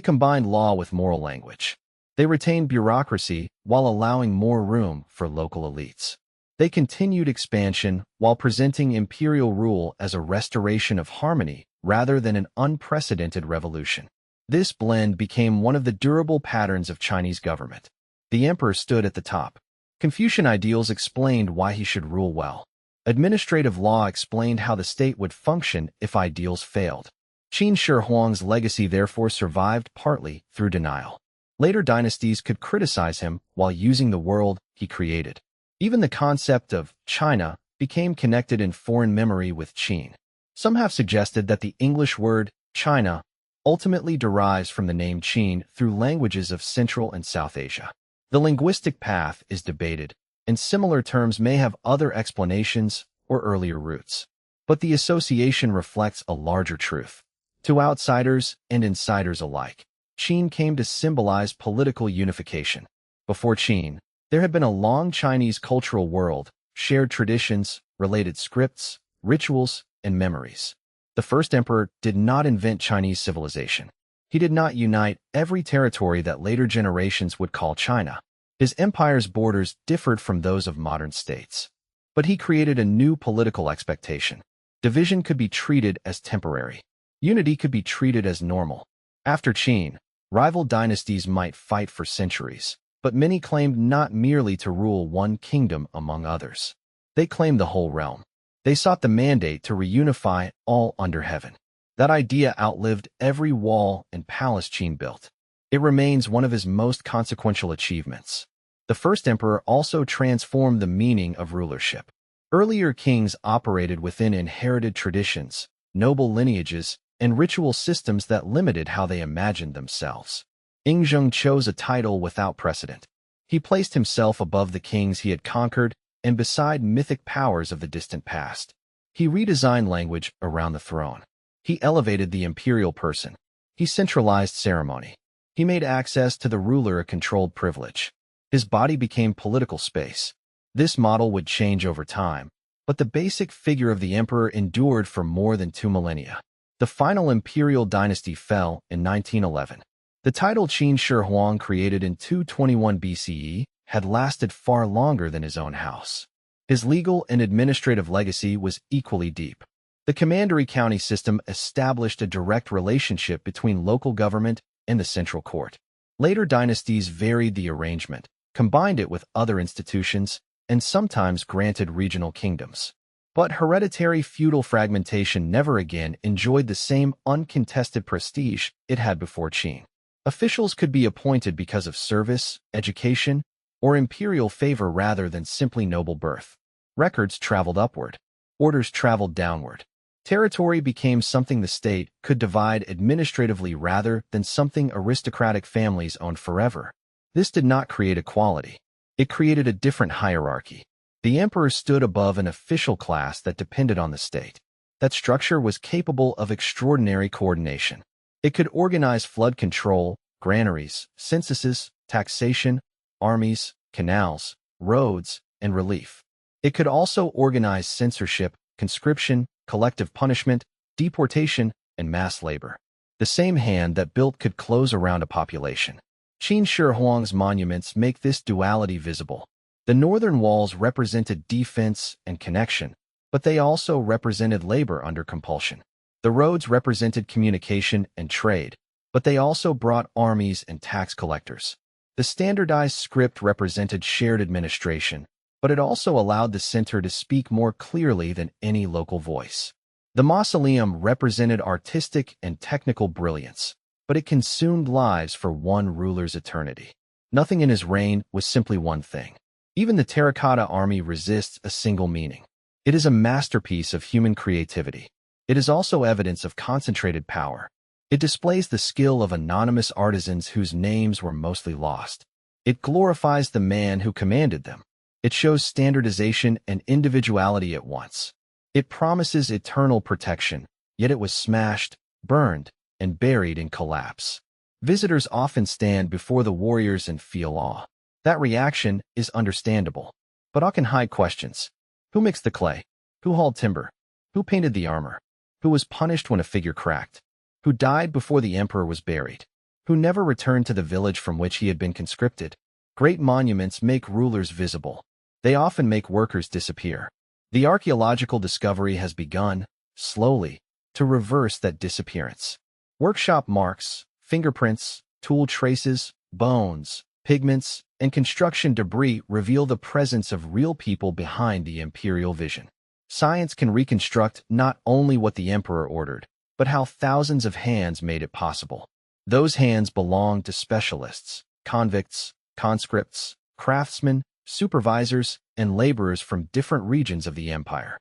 combined law with moral language. They retained bureaucracy while allowing more room for local elites. They continued expansion while presenting imperial rule as a restoration of harmony rather than an unprecedented revolution. This blend became one of the durable patterns of Chinese government. The emperor stood at the top. Confucian ideals explained why he should rule well. Administrative law explained how the state would function if ideals failed. Qin Shi Huang's legacy therefore survived partly through denial. Later dynasties could criticize him while using the world he created. Even the concept of China became connected in foreign memory with Qin. Some have suggested that the English word China ultimately derives from the name Qin through languages of Central and South Asia. The linguistic path is debated, and similar terms may have other explanations or earlier roots. But the association reflects a larger truth. To outsiders and insiders alike, Qin came to symbolize political unification. Before Qin, there had been a long Chinese cultural world, shared traditions, related scripts, rituals, and memories. The first emperor did not invent Chinese civilization. He did not unite every territory that later generations would call China. His empire's borders differed from those of modern states. But he created a new political expectation. Division could be treated as temporary. Unity could be treated as normal. After Qin, rival dynasties might fight for centuries, but many claimed not merely to rule one kingdom among others. They claimed the whole realm. They sought the mandate to reunify all under heaven. That idea outlived every wall and palace Qin built. It remains one of his most consequential achievements. The first emperor also transformed the meaning of rulership. Earlier kings operated within inherited traditions, noble lineages, and ritual systems that limited how they imagined themselves. Ying Zheng chose a title without precedent. He placed himself above the kings he had conquered and beside mythic powers of the distant past. He redesigned language around the throne. He elevated the imperial person. He centralized ceremony. He made access to the ruler a controlled privilege. His body became political space. This model would change over time, but the basic figure of the emperor endured for more than 2 millennia. The final imperial dynasty fell in 1911. The title Qin Shi Huang, created in 221 BCE, had lasted far longer than his own house. His legal and administrative legacy was equally deep. The commandery county system established a direct relationship between local government and the central court. Later dynasties varied the arrangement, combined it with other institutions, and sometimes granted regional kingdoms. But hereditary feudal fragmentation never again enjoyed the same uncontested prestige it had before Qin. Officials could be appointed because of service, education, or imperial favor rather than simply noble birth. Records traveled upward. Orders traveled downward. Territory became something the state could divide administratively rather than something aristocratic families owned forever. This did not create equality. It created a different hierarchy. The emperor stood above an official class that depended on the state. That structure was capable of extraordinary coordination. It could organize flood control, granaries, censuses, taxation, armies, canals, roads, and relief. It could also organize censorship, conscription, collective punishment, deportation, and mass labor. The same hand that built could close around a population. Qin Shi Huang's monuments make this duality visible. The northern walls represented defense and connection, but they also represented labor under compulsion. The roads represented communication and trade, but they also brought armies and tax collectors. The standardized script represented shared administration, but it also allowed the center to speak more clearly than any local voice. The mausoleum represented artistic and technical brilliance, but it consumed lives for one ruler's eternity. Nothing in his reign was simply one thing. Even the Terracotta army resists a single meaning. It is a masterpiece of human creativity. It is also evidence of concentrated power. It displays the skill of anonymous artisans whose names were mostly lost. It glorifies the man who commanded them. It shows standardization and individuality at once. It promises eternal protection, yet it was smashed, burned, and buried in collapse. Visitors often stand before the warriors and feel awe. That reaction is understandable, but often hide questions. Who mixed the clay? Who hauled timber? Who painted the armor? Who was punished when a figure cracked? Who died before the emperor was buried? Who never returned to the village from which he had been conscripted? Great monuments make rulers visible. They often make workers disappear. The archaeological discovery has begun, slowly, to reverse that disappearance. Workshop marks, fingerprints, tool traces, bones, pigments, and construction debris reveal the presence of real people behind the imperial vision. Science can reconstruct not only what the emperor ordered, but how thousands of hands made it possible. Those hands belong to specialists, convicts, conscripts, craftsmen, supervisors, and laborers from different regions of the empire.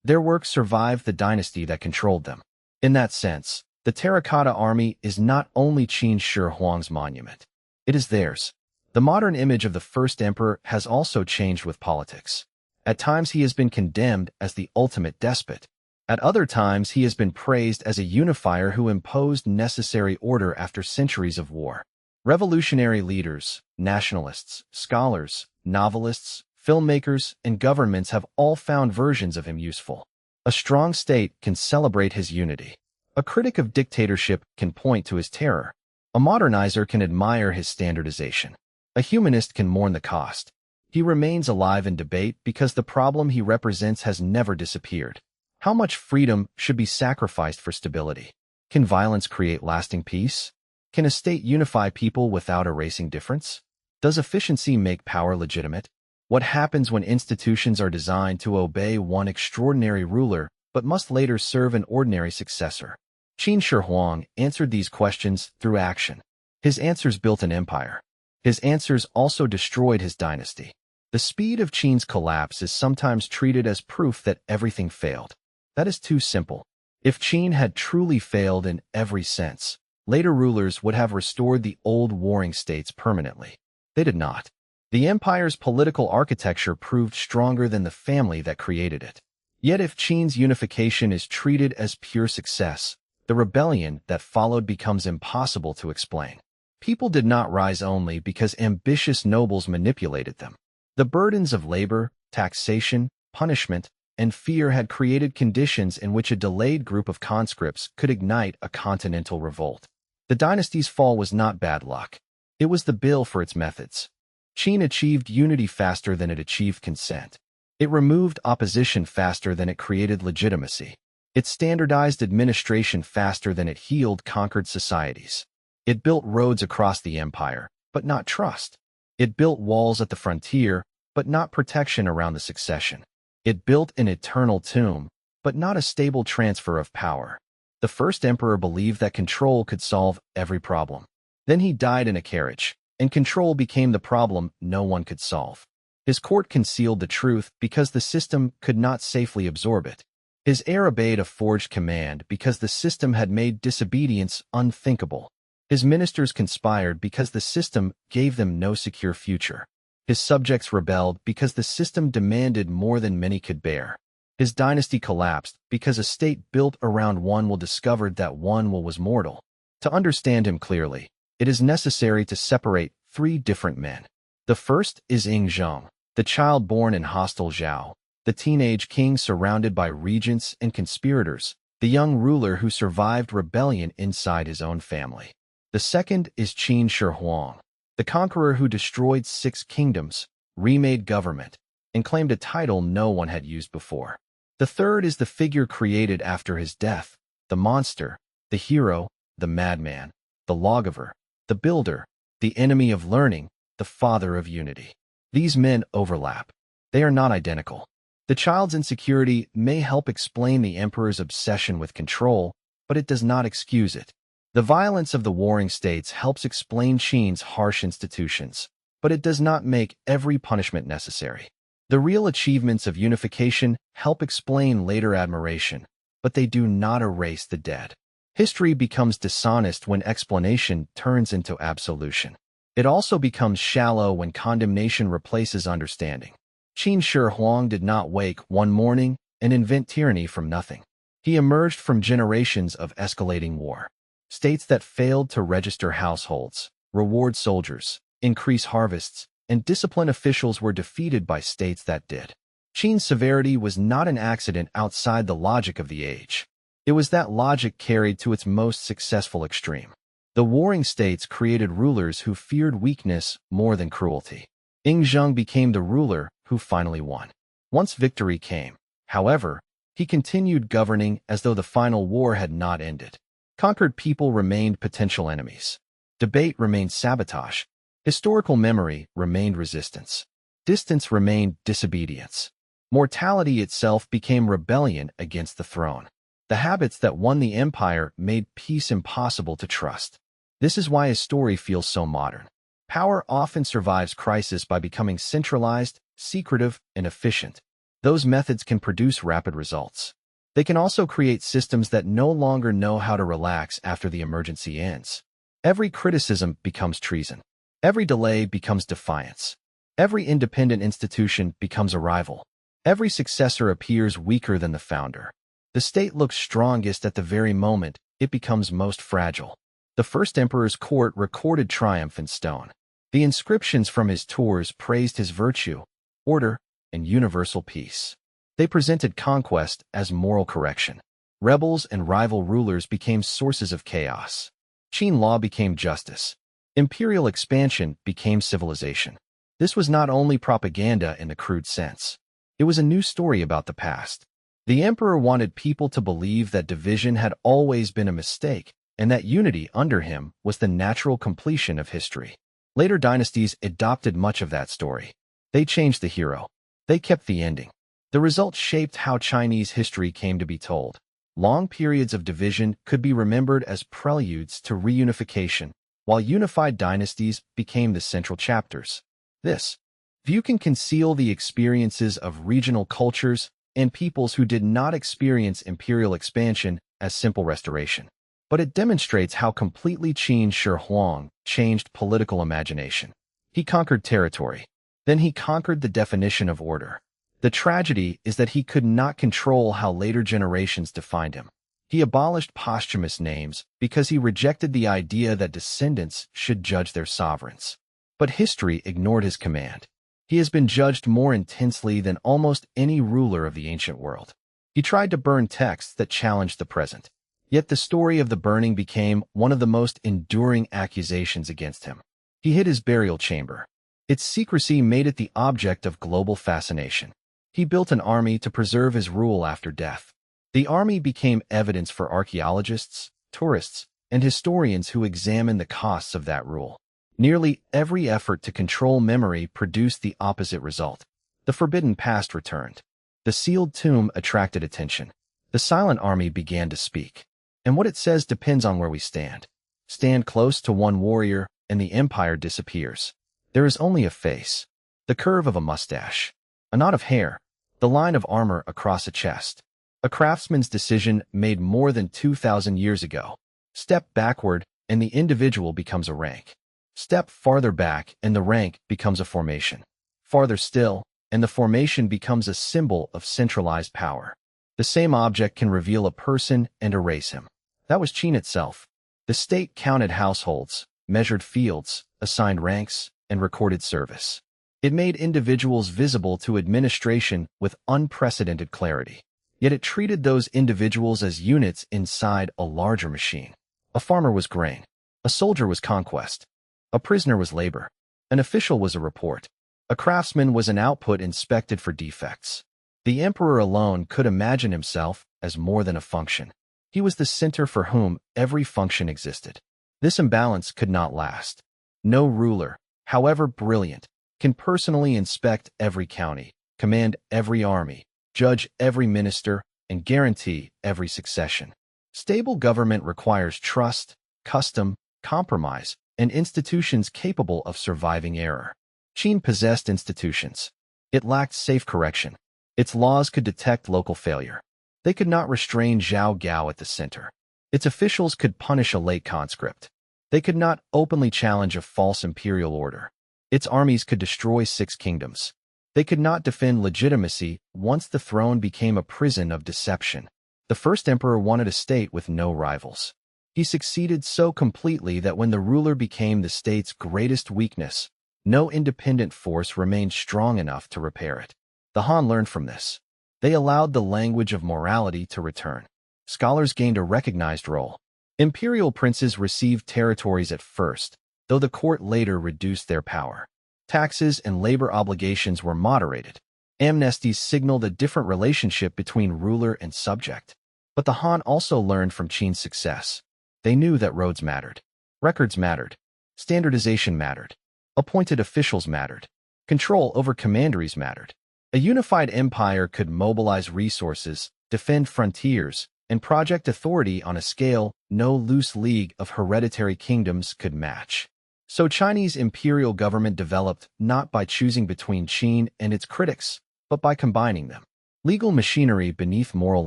Their work survived the dynasty that controlled them. In that sense, the Terracotta army is not only Qin Shi Huang's monument. It is theirs. The modern image of the first emperor has also changed with politics. At times he has been condemned as the ultimate despot. At other times he has been praised as a unifier who imposed necessary order after centuries of war. Revolutionary leaders, nationalists, scholars, novelists, filmmakers, and governments have all found versions of him useful. A strong state can celebrate his unity. A critic of dictatorship can point to his terror. A modernizer can admire his standardization. A humanist can mourn the cost. He remains alive in debate because the problem he represents has never disappeared. How much freedom should be sacrificed for stability? Can violence create lasting peace? Can a state unify people without erasing difference? Does efficiency make power legitimate? What happens when institutions are designed to obey one extraordinary ruler but must later serve an ordinary successor? Qin Shi Huang answered these questions through action. His answers built an empire. His answers also destroyed his dynasty. The speed of Qin's collapse is sometimes treated as proof that everything failed. That is too simple. If Qin had truly failed in every sense, later rulers would have restored the old warring states permanently. They did not. The empire's political architecture proved stronger than the family that created it. Yet if Qin's unification is treated as pure success, the rebellion that followed becomes impossible to explain. People did not rise only because ambitious nobles manipulated them. The burdens of labor, taxation, punishment, and fear had created conditions in which a delayed group of conscripts could ignite a continental revolt. The dynasty's fall was not bad luck. It was the bill for its methods. Qin achieved unity faster than it achieved consent. It removed opposition faster than it created legitimacy. It standardized administration faster than it healed conquered societies. It built roads across the empire, but not trust. It built walls at the frontier, but not protection around the succession. It built an eternal tomb, but not a stable transfer of power. The first emperor believed that control could solve every problem. Then he died in a carriage, and control became the problem no one could solve. His court concealed the truth because the system could not safely absorb it. His heir obeyed a forged command because the system had made disobedience unthinkable. His ministers conspired because the system gave them no secure future. His subjects rebelled because the system demanded more than many could bear. His dynasty collapsed because a state built around one will discovered that one will was mortal. To understand him clearly, it is necessary to separate three different men. The first is Ying Zheng, the child born in hostile Zhao, the teenage king surrounded by regents and conspirators, the young ruler who survived rebellion inside his own family. The second is Qin Shi Huang, the conqueror who destroyed 6 kingdoms, remade government, and claimed a title no one had used before. The third is the figure created after his death, the monster, the hero, the madman, the lawgiver, the builder, the enemy of learning, the father of unity. These men overlap. They are not identical. The child's insecurity may help explain the emperor's obsession with control, but it does not excuse it. The violence of the warring states helps explain Qin's harsh institutions, but it does not make every punishment necessary. The real achievements of unification help explain later admiration, but they do not erase the dead. History becomes dishonest when explanation turns into absolution. It also becomes shallow when condemnation replaces understanding. Qin Shi Huang did not wake one morning and invent tyranny from nothing. He emerged from generations of escalating war. States that failed to register households, reward soldiers, increase harvests, and discipline officials were defeated by states that did. Qin's severity was not an accident outside the logic of the age. It was that logic carried to its most successful extreme. The warring states created rulers who feared weakness more than cruelty. Ying Zheng became the ruler who finally won. Once victory came, however, he continued governing as though the final war had not ended. Conquered people remained potential enemies. Debate remained sabotage. Historical memory remained resistance. Distance remained disobedience. Mortality itself became rebellion against the throne. The habits that won the empire made peace impossible to trust. This is why his story feels so modern. Power often survives crisis by becoming centralized, secretive, and efficient. Those methods can produce rapid results. They can also create systems that no longer know how to relax after the emergency ends. Every criticism becomes treason. Every delay becomes defiance. Every independent institution becomes a rival. Every successor appears weaker than the founder. The state looks strongest at the very moment it becomes most fragile. The first emperor's court recorded triumph in stone. The inscriptions from his tours praised his virtue, order, and universal peace. They presented conquest as moral correction. Rebels and rival rulers became sources of chaos. Qin law became justice. Imperial expansion became civilization. This was not only propaganda in the crude sense. It was a new story about the past. The emperor wanted people to believe that division had always been a mistake and that unity under him was the natural completion of history. Later dynasties adopted much of that story. They changed the hero. They kept the ending. The result shaped how Chinese history came to be told. Long periods of division could be remembered as preludes to reunification, while unified dynasties became the central chapters. This view can conceal the experiences of regional cultures and peoples who did not experience imperial expansion as simple restoration. But it demonstrates how completely Qin Shi Huang changed political imagination. He conquered territory. Then he conquered the definition of order. The tragedy is that he could not control how later generations defined him. He abolished posthumous names because he rejected the idea that descendants should judge their sovereigns. But history ignored his command. He has been judged more intensely than almost any ruler of the ancient world. He tried to burn texts that challenged the present. Yet the story of the burning became one of the most enduring accusations against him. He hid his burial chamber. Its secrecy made it the object of global fascination. He built an army to preserve his rule after death. The army became evidence for archaeologists, tourists, and historians who examined the costs of that rule. Nearly every effort to control memory produced the opposite result. The forbidden past returned. The sealed tomb attracted attention. The silent army began to speak. And what it says depends on where we stand. Stand close to one warrior, and the empire disappears. There is only a face, the curve of a mustache, a knot of hair, the line of armor across a chest. A craftsman's decision made more than 2,000 years ago. Step backward, and the individual becomes a rank. Step farther back, and the rank becomes a formation. Farther still, and the formation becomes a symbol of centralized power. The same object can reveal a person and erase him. That was Qin itself. The state counted households, measured fields, assigned ranks, and recorded service. It made individuals visible to administration with unprecedented clarity. Yet it treated those individuals as units inside a larger machine. A farmer was grain. A soldier was conquest. A prisoner was labor. An official was a report. A craftsman was an output inspected for defects. The emperor alone could imagine himself as more than a function. He was the center for whom every function existed. This imbalance could not last. No ruler, however brilliant, can personally inspect every county, command every army, judge every minister, and guarantee every succession. Stable government requires trust, custom, compromise, and institutions capable of surviving error. Qin possessed institutions. It lacked safe correction. Its laws could detect local failure. They could not restrain Zhao Gao at the center. Its officials could punish a late conscript. They could not openly challenge a false imperial order. Its armies could destroy 6 kingdoms. They could not defend legitimacy once the throne became a prison of deception. The first emperor wanted a state with no rivals. He succeeded so completely that when the ruler became the state's greatest weakness, no independent force remained strong enough to repair it. The Han learned from this. They allowed the language of morality to return. Scholars gained a recognized role. Imperial princes received territories at first, though the court later reduced their power. Taxes and labor obligations were moderated. Amnesties signaled a different relationship between ruler and subject. But the Han also learned from Qin's success. They knew that roads mattered. Records mattered. Standardization mattered. Appointed officials mattered. Control over commanderies mattered. A unified empire could mobilize resources, defend frontiers, and project authority on a scale no loose league of hereditary kingdoms could match. So Chinese imperial government developed not by choosing between Qin and its critics, but by combining them. Legal machinery beneath moral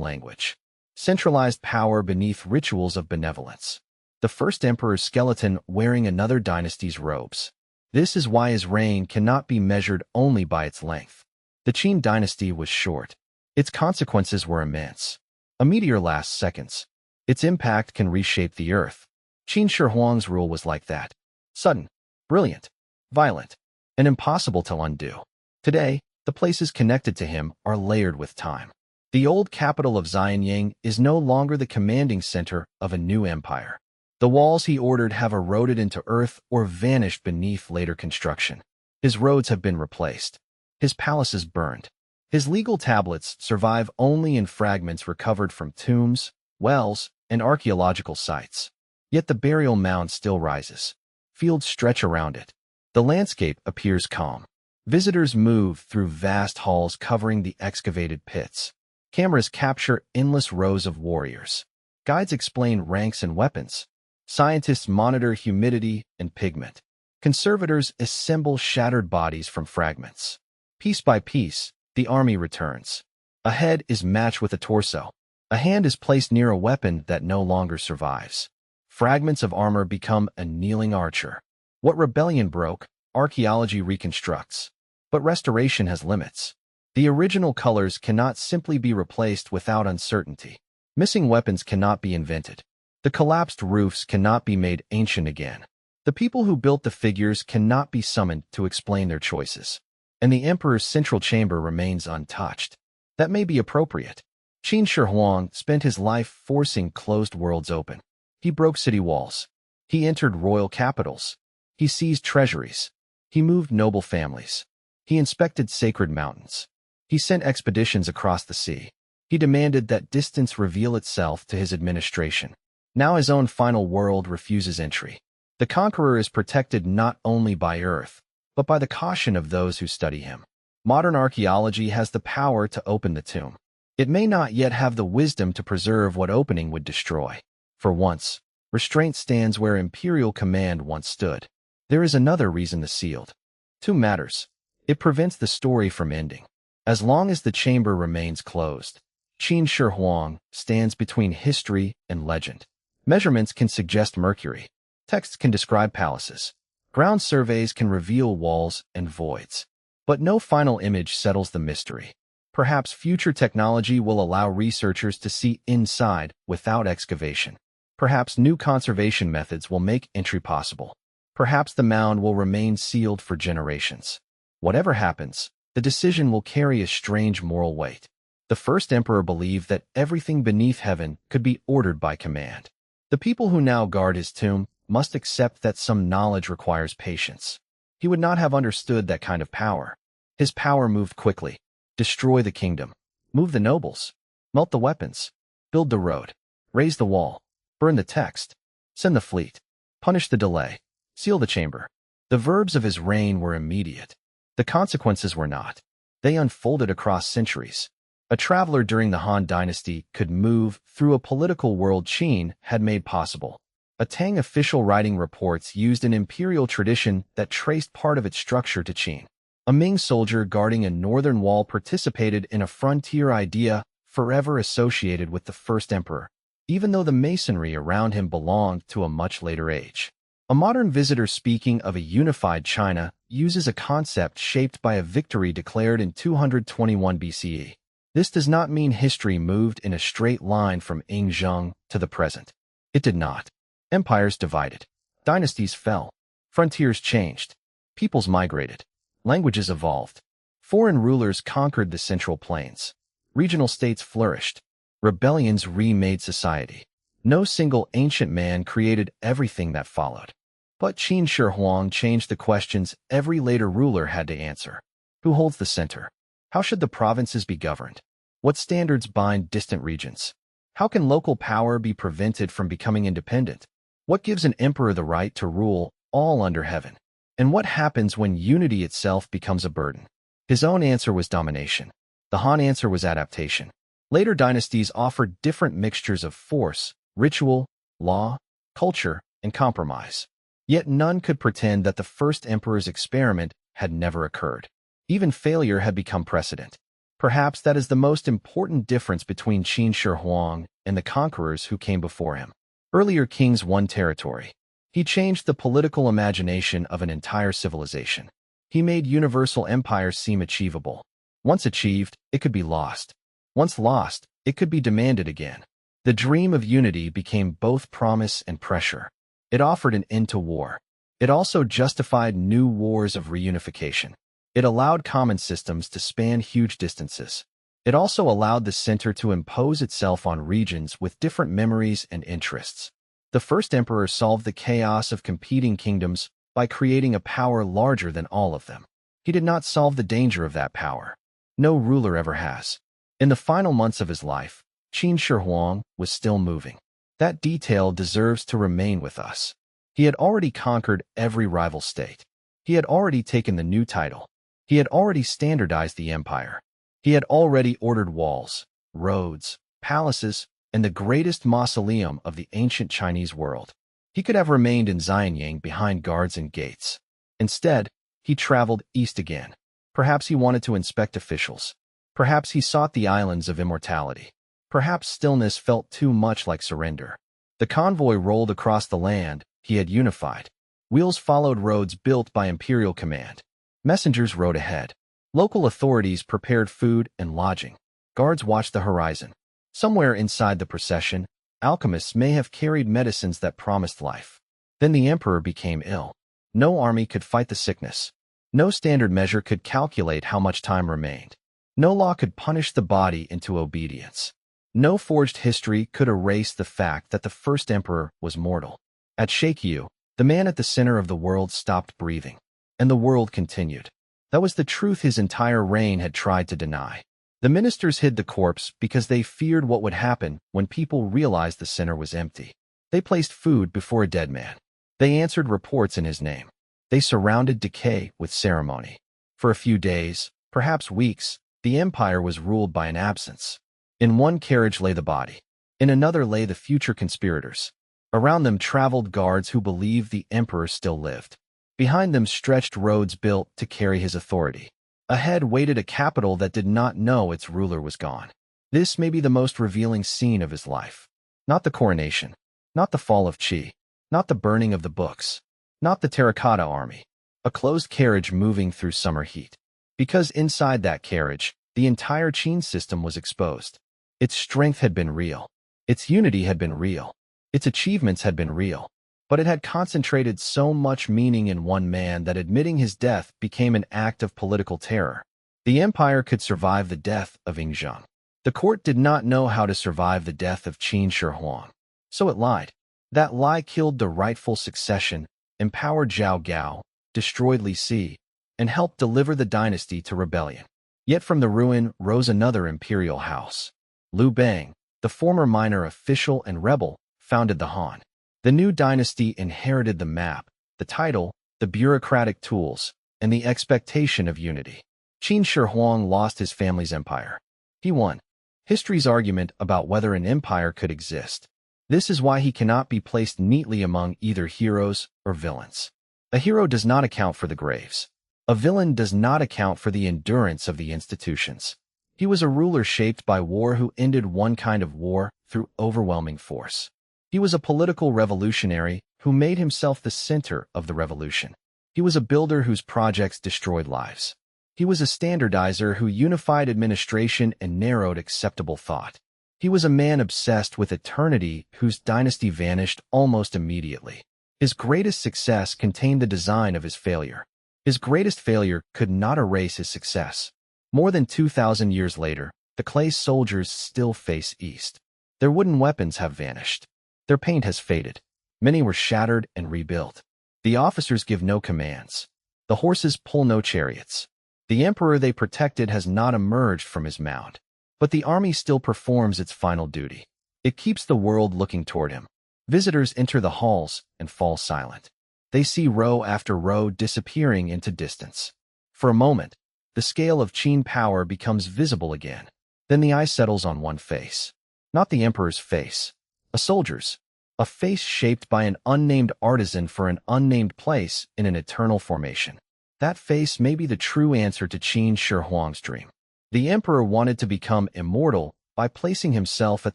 language. Centralized power beneath rituals of benevolence. The first emperor's skeleton wearing another dynasty's robes. This is why his reign cannot be measured only by its length. The Qin dynasty was short. Its consequences were immense. A meteor lasts seconds. Its impact can reshape the earth. Qin Shi Huang's rule was like that. Sudden, brilliant, violent, and impossible to undo. Today, the places connected to him are layered with time. The old capital of Xianyang is no longer the commanding center of a new empire. The walls he ordered have eroded into earth or vanished beneath later construction. His roads have been replaced. His palaces burned. His legal tablets survive only in fragments recovered from tombs, wells, and archaeological sites. Yet the burial mound still rises. Fields stretch around it. The landscape appears calm. Visitors move through vast halls covering the excavated pits. Cameras capture endless rows of warriors. Guides explain ranks and weapons. Scientists monitor humidity and pigment. Conservators assemble shattered bodies from fragments. Piece by piece, the army returns. A head is matched with a torso. A hand is placed near a weapon that no longer survives. Fragments of armor become a kneeling archer. What rebellion broke, archaeology reconstructs. But restoration has limits. The original colors cannot simply be replaced without uncertainty. Missing weapons cannot be invented. The collapsed roofs cannot be made ancient again. The people who built the figures cannot be summoned to explain their choices. And the emperor's central chamber remains untouched. That may be appropriate. Qin Shi Huang spent his life forcing closed worlds open. He broke city walls. He entered royal capitals. He seized treasuries. He moved noble families. He inspected sacred mountains. He sent expeditions across the sea. He demanded that distance reveal itself to his administration. Now his own final world refuses entry. The conqueror is protected not only by earth, but by the caution of those who study him. Modern archaeology has the power to open the tomb. It may not yet have the wisdom to preserve what opening would destroy. For once, restraint stands where imperial command once stood. There is another reason the sealed tomb matters. It prevents the story from ending. As long as the chamber remains closed, Qin Shi Huang stands between history and legend. Measurements can suggest Mercury. Texts can describe palaces. Ground surveys can reveal walls and voids. But no final image settles the mystery. Perhaps future technology will allow researchers to see inside without excavation. Perhaps new conservation methods will make entry possible. Perhaps the mound will remain sealed for generations. Whatever happens, the decision will carry a strange moral weight. The first emperor believed that everything beneath heaven could be ordered by command. The people who now guard his tomb must accept that some knowledge requires patience. He would not have understood that kind of power. His power moved quickly. Destroy the kingdom. Move the nobles. Melt the weapons. Build the road. Raise the wall. Burn the text. Send the fleet. Punish the delay. Seal the chamber. The verbs of his reign were immediate. The consequences were not. They unfolded across centuries. A traveler during the Han Dynasty could move through a political world Qin had made possible. A Tang official writing reports used an imperial tradition that traced part of its structure to Qin. A Ming soldier guarding a northern wall participated in a frontier idea forever associated with the first emperor, even though the masonry around him belonged to a much later age. A modern visitor speaking of a unified China uses a concept shaped by a victory declared in 221 BCE. This does not mean history moved in a straight line from Ying Zheng to the present. It did not. Empires divided. Dynasties fell. Frontiers changed. Peoples migrated. Languages evolved. Foreign rulers conquered the Central Plains. Regional states flourished. Rebellions remade society. No single ancient man created everything that followed. But Qin Shi Huang changed the questions every later ruler had to answer. Who holds the center? How should the provinces be governed? What standards bind distant regions? How can local power be prevented from becoming independent? What gives an emperor the right to rule all under heaven? And what happens when unity itself becomes a burden? His own answer was domination. The Han answer was adaptation. Later dynasties offered different mixtures of force, ritual, law, culture, and compromise. Yet none could pretend that the first emperor's experiment had never occurred. Even failure had become precedent. Perhaps that is the most important difference between Qin Shi Huang and the conquerors who came before him. Earlier kings won territory. He changed the political imagination of an entire civilization. He made universal empires seem achievable. Once achieved, it could be lost. Once lost, it could be demanded again. The dream of unity became both promise and pressure. It offered an end to war. It also justified new wars of reunification. It allowed common systems to span huge distances. It also allowed the center to impose itself on regions with different memories and interests. The first emperor solved the chaos of competing kingdoms by creating a power larger than all of them. He did not solve the danger of that power. No ruler ever has. In the final months of his life, Qin Shi Huang was still moving. That detail deserves to remain with us. He had already conquered every rival state. He had already taken the new title. He had already standardized the empire. He had already ordered walls, roads, palaces, and the greatest mausoleum of the ancient Chinese world. He could have remained in Xianyang behind guards and gates. Instead, he traveled east again. Perhaps he wanted to inspect officials. Perhaps he sought the islands of immortality. Perhaps stillness felt too much like surrender. The convoy rolled across the land he had unified. Wheels followed roads built by imperial command. Messengers rode ahead. Local authorities prepared food and lodging. Guards watched the horizon. Somewhere inside the procession, alchemists may have carried medicines that promised life. Then the emperor became ill. No army could fight the sickness. No standard measure could calculate how much time remained. No law could punish the body into obedience. No forged history could erase the fact that the first emperor was mortal. At Shakyu, the man at the center of the world stopped breathing, and the world continued. That was the truth his entire reign had tried to deny. The ministers hid the corpse because they feared what would happen when people realized the center was empty. They placed food before a dead man. They answered reports in his name. They surrounded decay with ceremony. For a few days, perhaps weeks, the empire was ruled by an absence. In one carriage lay the body. In another lay the future conspirators. Around them traveled guards who believed the emperor still lived. Behind them stretched roads built to carry his authority. Ahead waited a capital that did not know its ruler was gone. This may be the most revealing scene of his life. Not the coronation. Not the fall of Qi. Not the burning of the books. Not the Terracotta army. A closed carriage moving through summer heat. Because inside that carriage, the entire Qin system was exposed. Its strength had been real. Its unity had been real. Its achievements had been real. But it had concentrated so much meaning in one man that admitting his death became an act of political terror. The empire could survive the death of Ying Zheng. The court did not know how to survive the death of Qin Shi Huang. So it lied. That lie killed the rightful succession, empowered Zhao Gao, destroyed Li Si, and helped deliver the dynasty to rebellion. Yet from the ruin rose another imperial house. Liu Bang, the former minor official and rebel, founded the Han. The new dynasty inherited the map, the title, the bureaucratic tools, and the expectation of unity. Qin Shi Huang lost his family's empire. He won. History's argument about whether an empire could exist. This is why he cannot be placed neatly among either heroes or villains. A hero does not account for the graves. A villain does not account for the endurance of the institutions. He was a ruler shaped by war who ended one kind of war through overwhelming force. He was a political revolutionary who made himself the center of the revolution. He was a builder whose projects destroyed lives. He was a standardizer who unified administration and narrowed acceptable thought. He was a man obsessed with eternity whose dynasty vanished almost immediately. His greatest success contained the design of his failure. His greatest failure could not erase his success. More than 2,000 years later, the clay soldiers still face east. Their wooden weapons have vanished. Their paint has faded. Many were shattered and rebuilt. The officers give no commands. The horses pull no chariots. The emperor they protected has not emerged from his mound. But the army still performs its final duty. It keeps the world looking toward him. Visitors enter the halls and fall silent. They see row after row disappearing into distance. For a moment, the scale of Qin power becomes visible again. Then the eye settles on one face. Not the emperor's face. A soldier's. A face shaped by an unnamed artisan for an unnamed place in an eternal formation. That face may be the true answer to Qin Shi Huang's dream. The emperor wanted to become immortal by placing himself at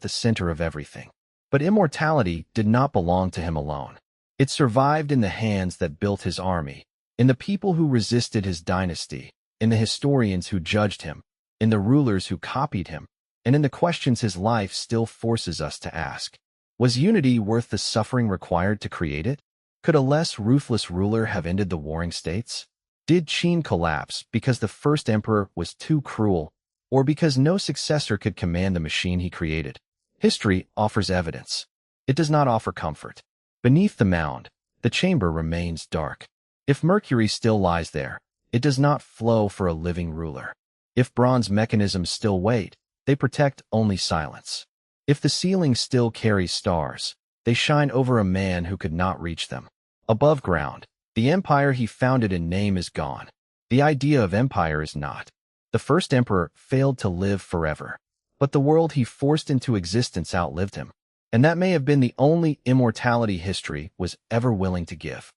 the center of everything. But immortality did not belong to him alone. It survived in the hands that built his army, in the people who resisted his dynasty, in the historians who judged him, in the rulers who copied him, and in the questions his life still forces us to ask. Was unity worth the suffering required to create it? Could a less ruthless ruler have ended the warring states? Did Qin collapse because the first emperor was too cruel, or because no successor could command the machine he created? History offers evidence. It does not offer comfort. Beneath the mound, the chamber remains dark. If mercury still lies there, it does not flow for a living ruler. If bronze mechanisms still wait, they protect only silence. If the ceiling still carries stars, they shine over a man who could not reach them. Above ground, the empire he founded in name is gone. The idea of empire is not. The first emperor failed to live forever, but the world he forced into existence outlived him. And that may have been the only immortality history was ever willing to give.